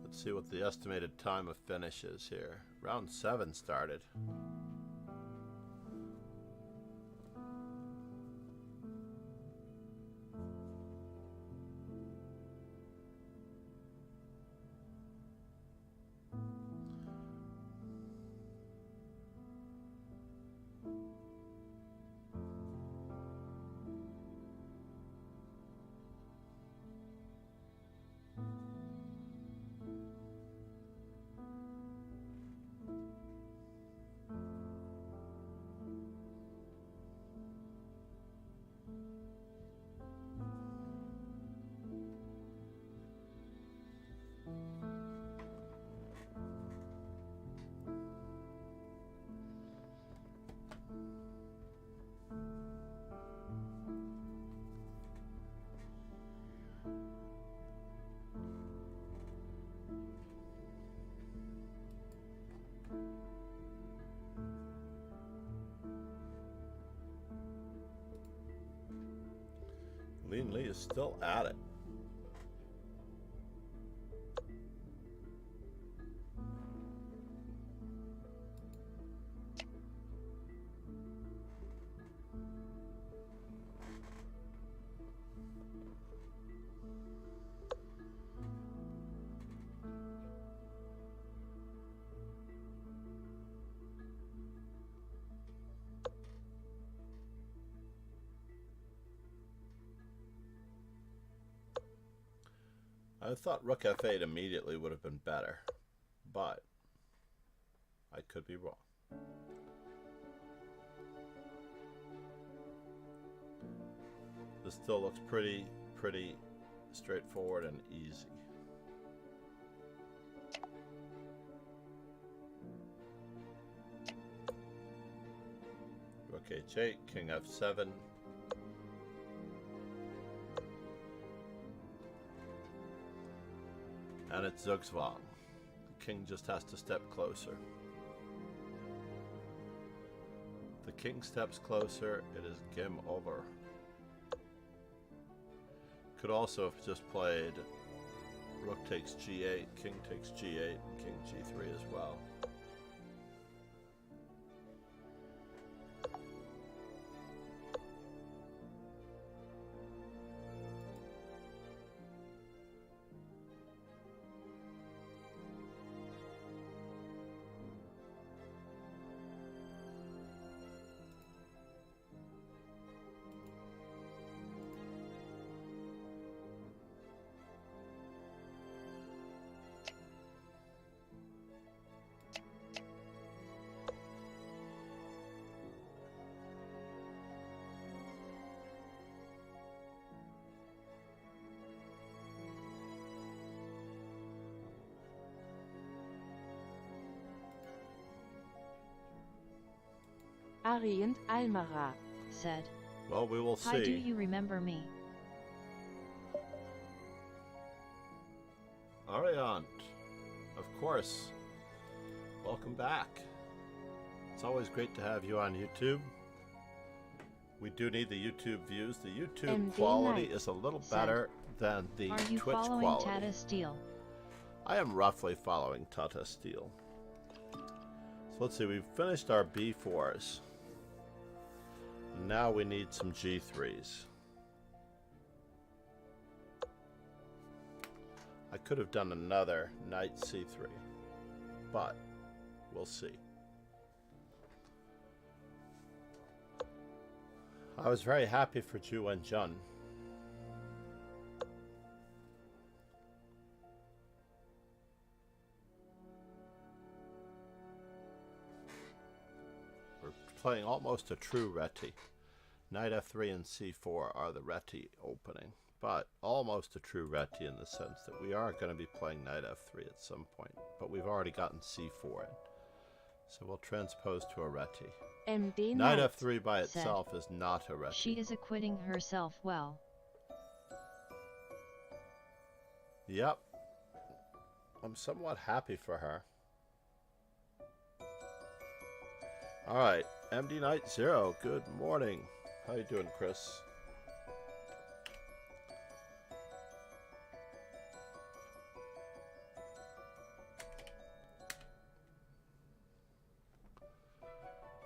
Let's see what the estimated time of finish is here. Round 7 started. Lee is still at it. I thought rook f8 immediately would have been better, but I could be wrong. This still looks pretty straightforward and easy. Rook h8, king f7. And it's Zugzwang. The king just has to step closer. The king steps closer, it is game over. Could also have just played rook takes g8, king takes g8, and king g3 as well. Ariant Almara. said. Well, we will Hi, do see. you remember me? Ariant, of course. Welcome back. It's always great to have you on YouTube. We do need the YouTube views. The YouTube MD quality Knight is a little said, better than the Are you Twitch following quality. Tata Steel? I am roughly following Tata Steel. So let's see, we've finished our B4s. Now we need some G3s. I could have done another knight C3, but we'll see. I was very happy for Ju and Jun. We're playing almost a true Reti. Knight F3 and C4 are the Reti opening, but almost a true Reti in the sense that we are going to be playing Knight F3 at some point, but we've already gotten C4 in. So we'll transpose to a Reti. MD Knight Knight. F3 by said, itself is not a Reti. She is acquitting herself well. Yep. I'm somewhat happy for her. Alright, MD Knight 0, good morning. How you doing, Chris?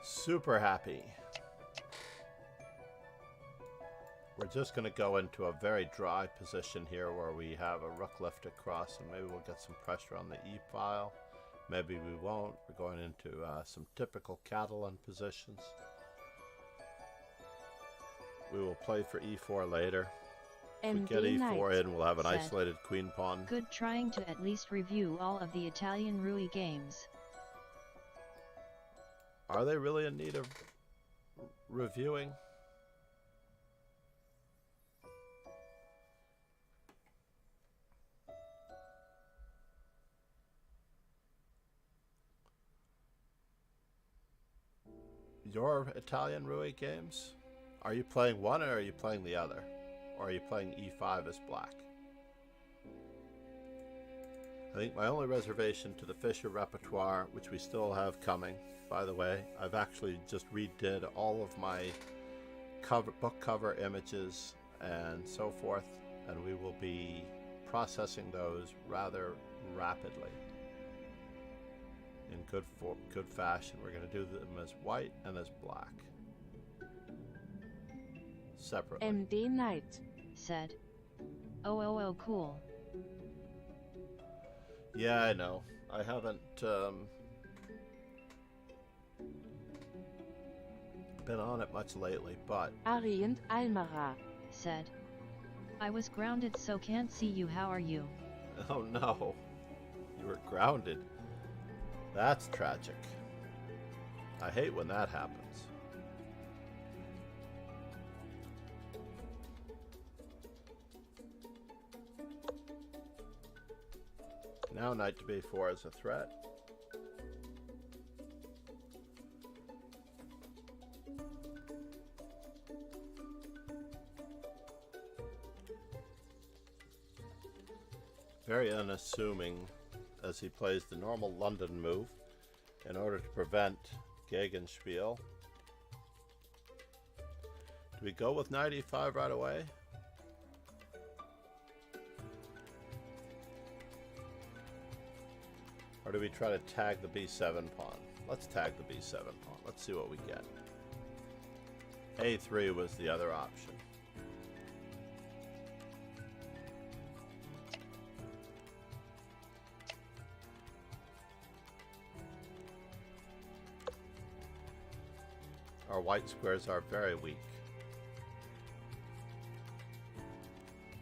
Super happy. We're just going to go into a very dry position here where we have a rook left across, and maybe we'll get some pressure on the E file. Maybe we won't. We're going into some typical Catalan positions. We will play for E4 later. If we get MD E4 Knight. in, we'll have an said, isolated queen pawn. Good trying to at least review all of the Italian Rui games. Are they really in need of reviewing? Your Italian Rui games? Are you playing one or are you playing the other? Or are you playing E5 as black? I think my only reservation to the Fischer repertoire, which we still have coming, by the way, I've actually just redid all of my book cover images and so forth, and we will be processing those rather rapidly. In good fashion. We're going to do them as white and as black. Separately. MD Knight. Said. Oh, cool. Yeah, I know. I haven't been on it much lately, but Ariant Almara. Said. I was grounded so can't see you, how are you? oh no. You were grounded. That's tragic. I hate when that happens. Now knight to b4 is a threat. Very unassuming as he plays the normal London move in order to prevent Gegenspiel. Do we go with knight e5 right away? Or do we try to tag the b7 pawn? Let's tag the b7 pawn. Let's see what we get. a3 was the other option. Our white squares are very weak.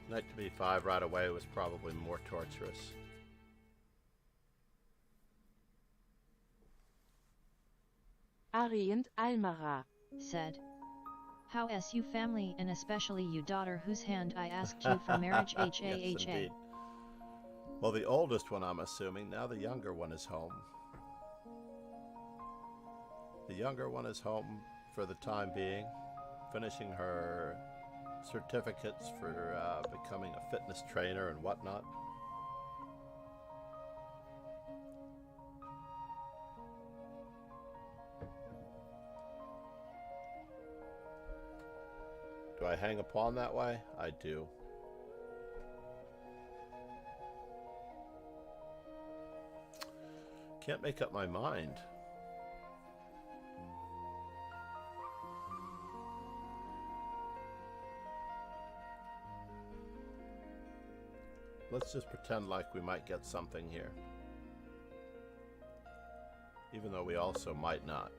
Knight to b5 right away was probably more torturous. Ariant Almara. Said. How is you family and especially you daughter whose hand I asked you for marriage Yes, HAHA. indeed. Well, the oldest one, I'm assuming. Now the younger one is home. The younger one is home for the time being, finishing her certificates for becoming a fitness trainer and whatnot. Do I hang a pawn that way? I do. Can't make up my mind. Let's just pretend like we might get something here. Even though we also might not.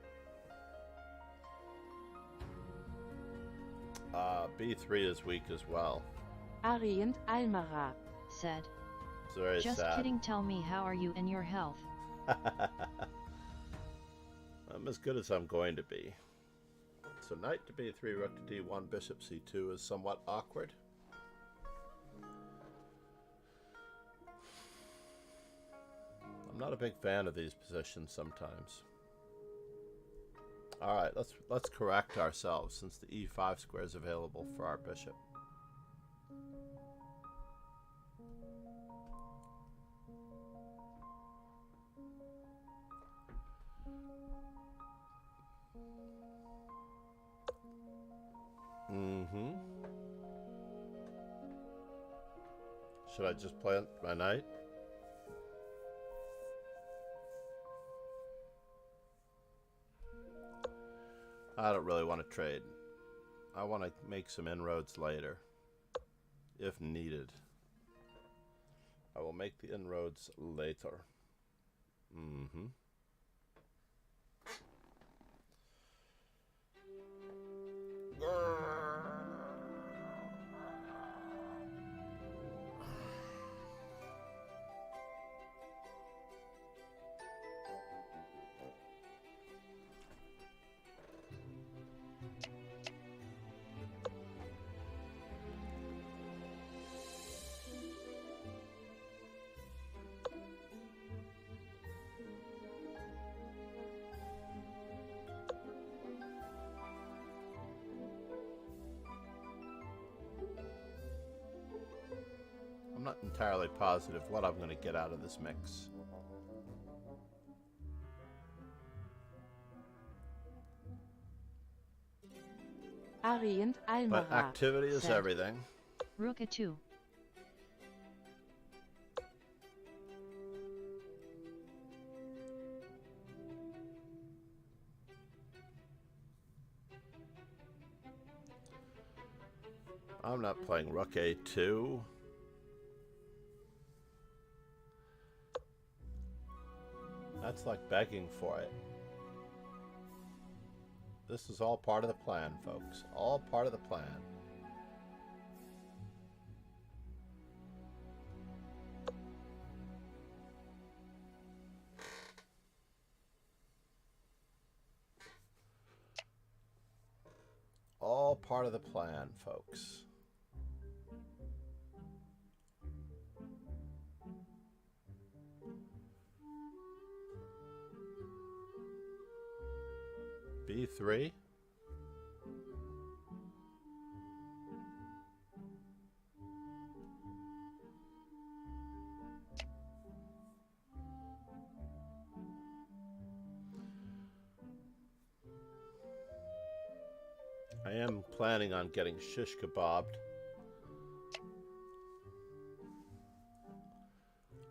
B3 is weak as well. Ari and Almara. Said. It's very Just sad. kidding, tell me how are you and your health? I'm as good as I'm going to be. So knight to b3, rook to d1, bishop c2 is somewhat awkward. I'm not a big fan of these positions sometimes. All right, let's correct ourselves since the e5 square is available for our bishop. Should I just play my knight? I don't really want to trade. I want to make some inroads later, if needed. I will make the inroads later. I'm not entirely positive what I'm going to get out of this mix. Ari and Almara. But activity is Said. everything. Rook a2. I'm not playing rook a2. That's like begging for it. This is all part of the plan, folks. All part of the plan. All part of the plan, folks. B3. I am planning on getting shish kebabbed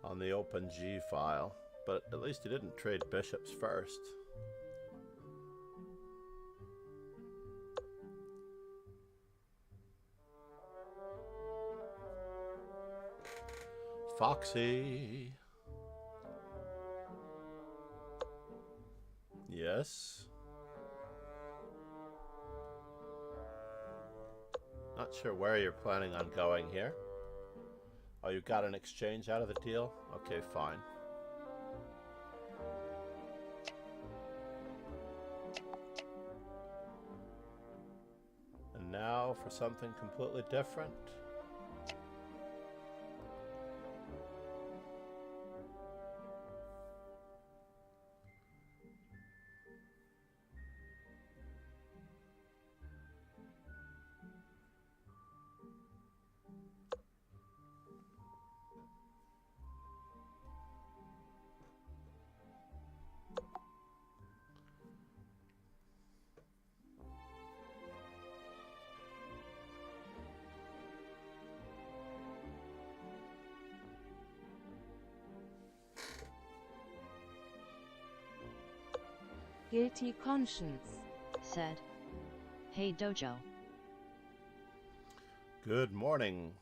on the open G file, but at least he didn't trade bishops first. Foxy. Yes. Not sure where you're planning on going here. Oh, you got an exchange out of the deal? Okay, fine. And now for something completely different. Guilty conscience. said. Hey Dojo. Good morning.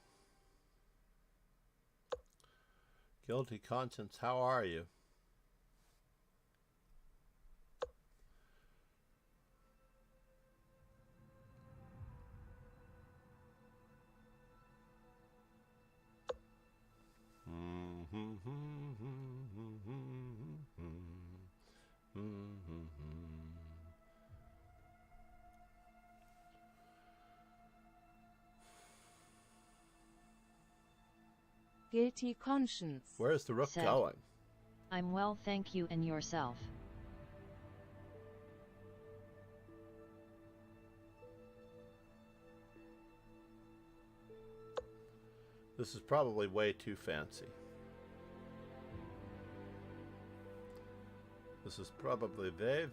Guilty conscience, how are you? Guilty conscience. Where's the rook Said. going? I'm well, thank you, and yourself. This is probably way too fancy. This is probably way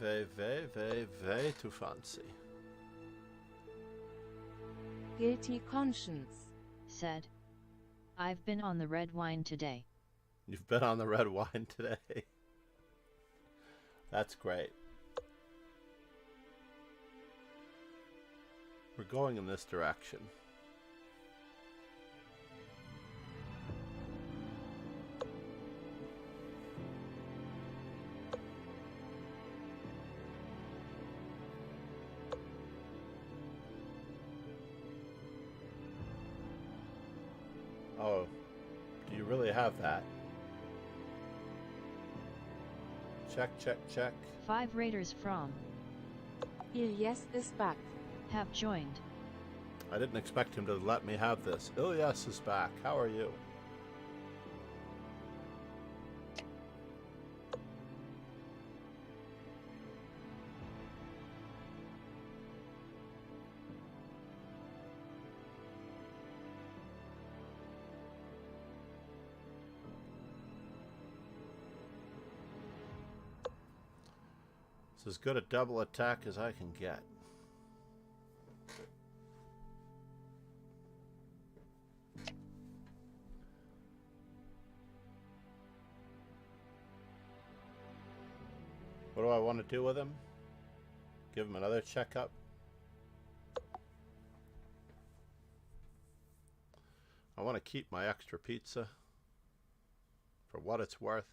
too fancy. Guilty conscience. Said. I've been on the red wine today. You've been on the red wine today. That's great. We're going in this direction. Oh, do you really have that? Check, check, check. 5 raiders from Ilyes is back. have joined. I didn't expect him to let me have this. Ilyas is back. How are you? It's as good a double attack as I can get. What do I want to do with him? Give him another checkup? I want to keep my extra pizza for what it's worth.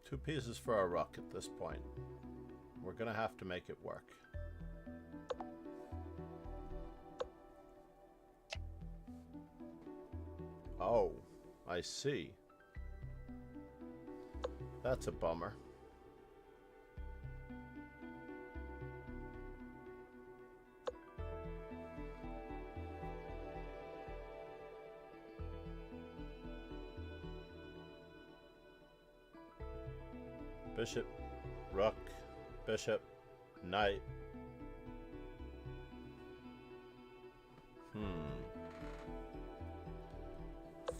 Two pieces for a rook at this point. We're gonna have to make it work. Oh, I see. That's a bummer. Bishop, rook, bishop, knight.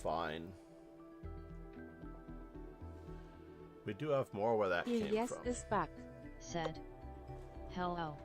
Fine. We do have more where that came Ilyes from. is back. Said. Hello.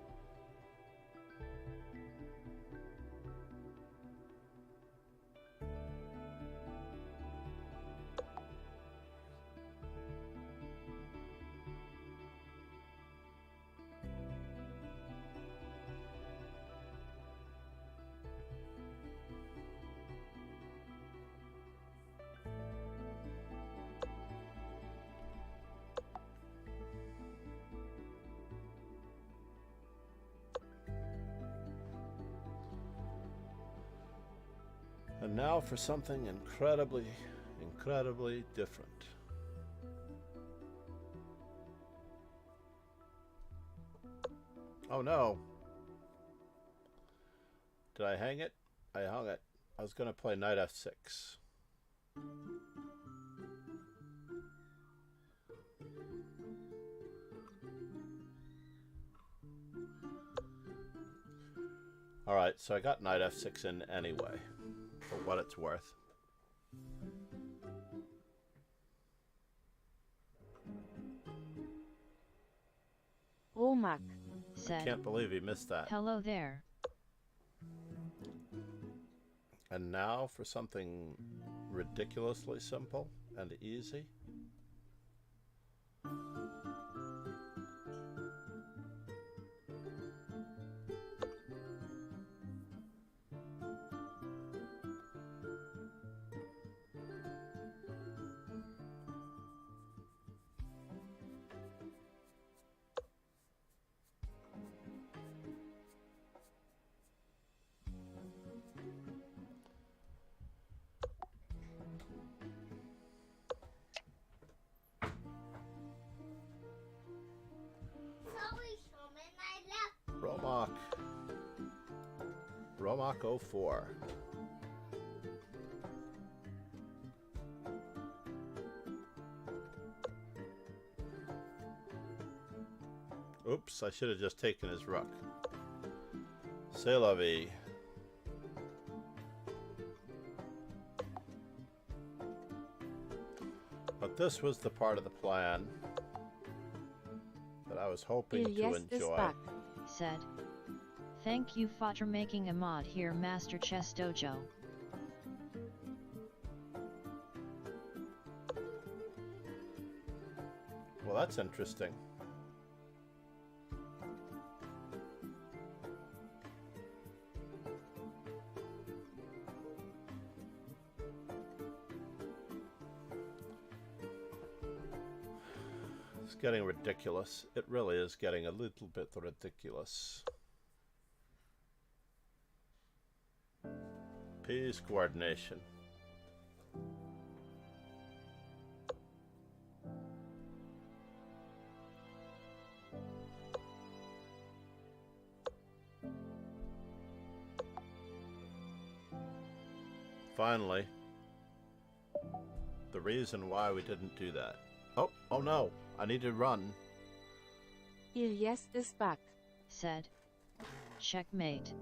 And now for something incredibly, incredibly different. Oh no. Did I hang it? I hung it. I was going to play knight f6. Alright, so I got knight f6 in anyway, for what it's worth. Romak. Said, Can't believe he missed that. hello there. And now for something ridiculously simple and easy. Sorry, Showman, I left. Romak. Romak 04. Oops, I should have just taken his rook. C'est la vie. But this was the part of the plan that I was hoping to Ilyas is enjoy. back. Said, thank you for making a mod here, Master Chess Dojo. Well, that's interesting. It's getting ridiculous. It really is getting a little bit ridiculous. Piece coordination. Finally, the reason why we didn't do that. Oh no, I need to run. Ilyas is back. Said, checkmate.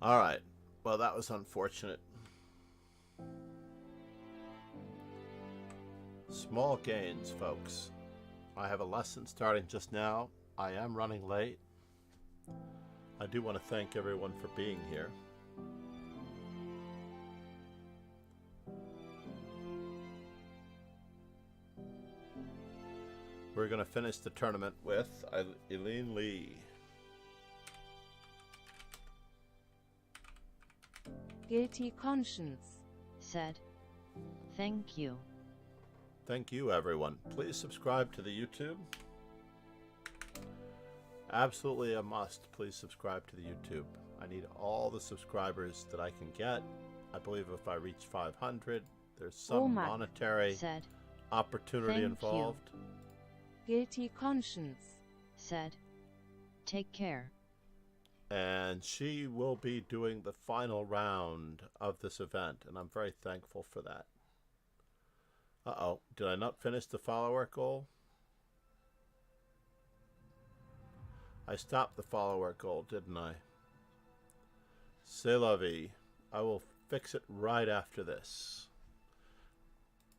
Alright, well that was unfortunate. Small gains, folks. I have a lesson starting just now. I am running late. I do want to thank everyone for being here. We're going to finish the tournament with Eileen Lee. Guilty conscience. Said, thank you. Thank you, everyone. Please subscribe to the YouTube. Absolutely a must. Please subscribe to the YouTube. I need all the subscribers that I can get. I believe if I reach 500, there's some Romak. monetary Said, opportunity Thank involved. Guilty conscience. said, take care. And she will be doing the final round of this event, and I'm very thankful for that. Uh-oh, did I not finish the follower goal? I stopped the follower goal, didn't I? C'est la vie. I will fix it right after this.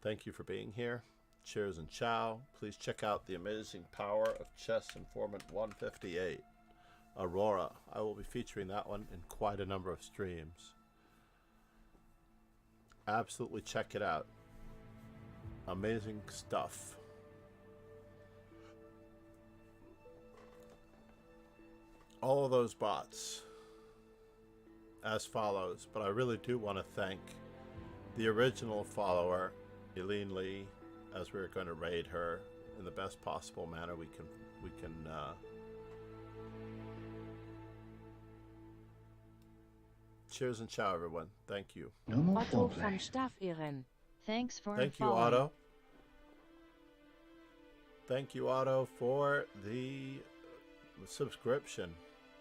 Thank you for being here. Cheers and ciao. Please check out the amazing power of Chess Informant 158. Aurora. I will be featuring that one in quite a number of streams. Absolutely check it out. Amazing stuff. All of those bots as follows, but I really do want to thank the original follower, Eileen Lee, as we're going to raid her in the best possible manner we can. Cheers and ciao, everyone. Thank you. No more Otto foreplay. von Stafferen. Thanks for Thank you, following. Otto. Thank you, Otto, for the subscription.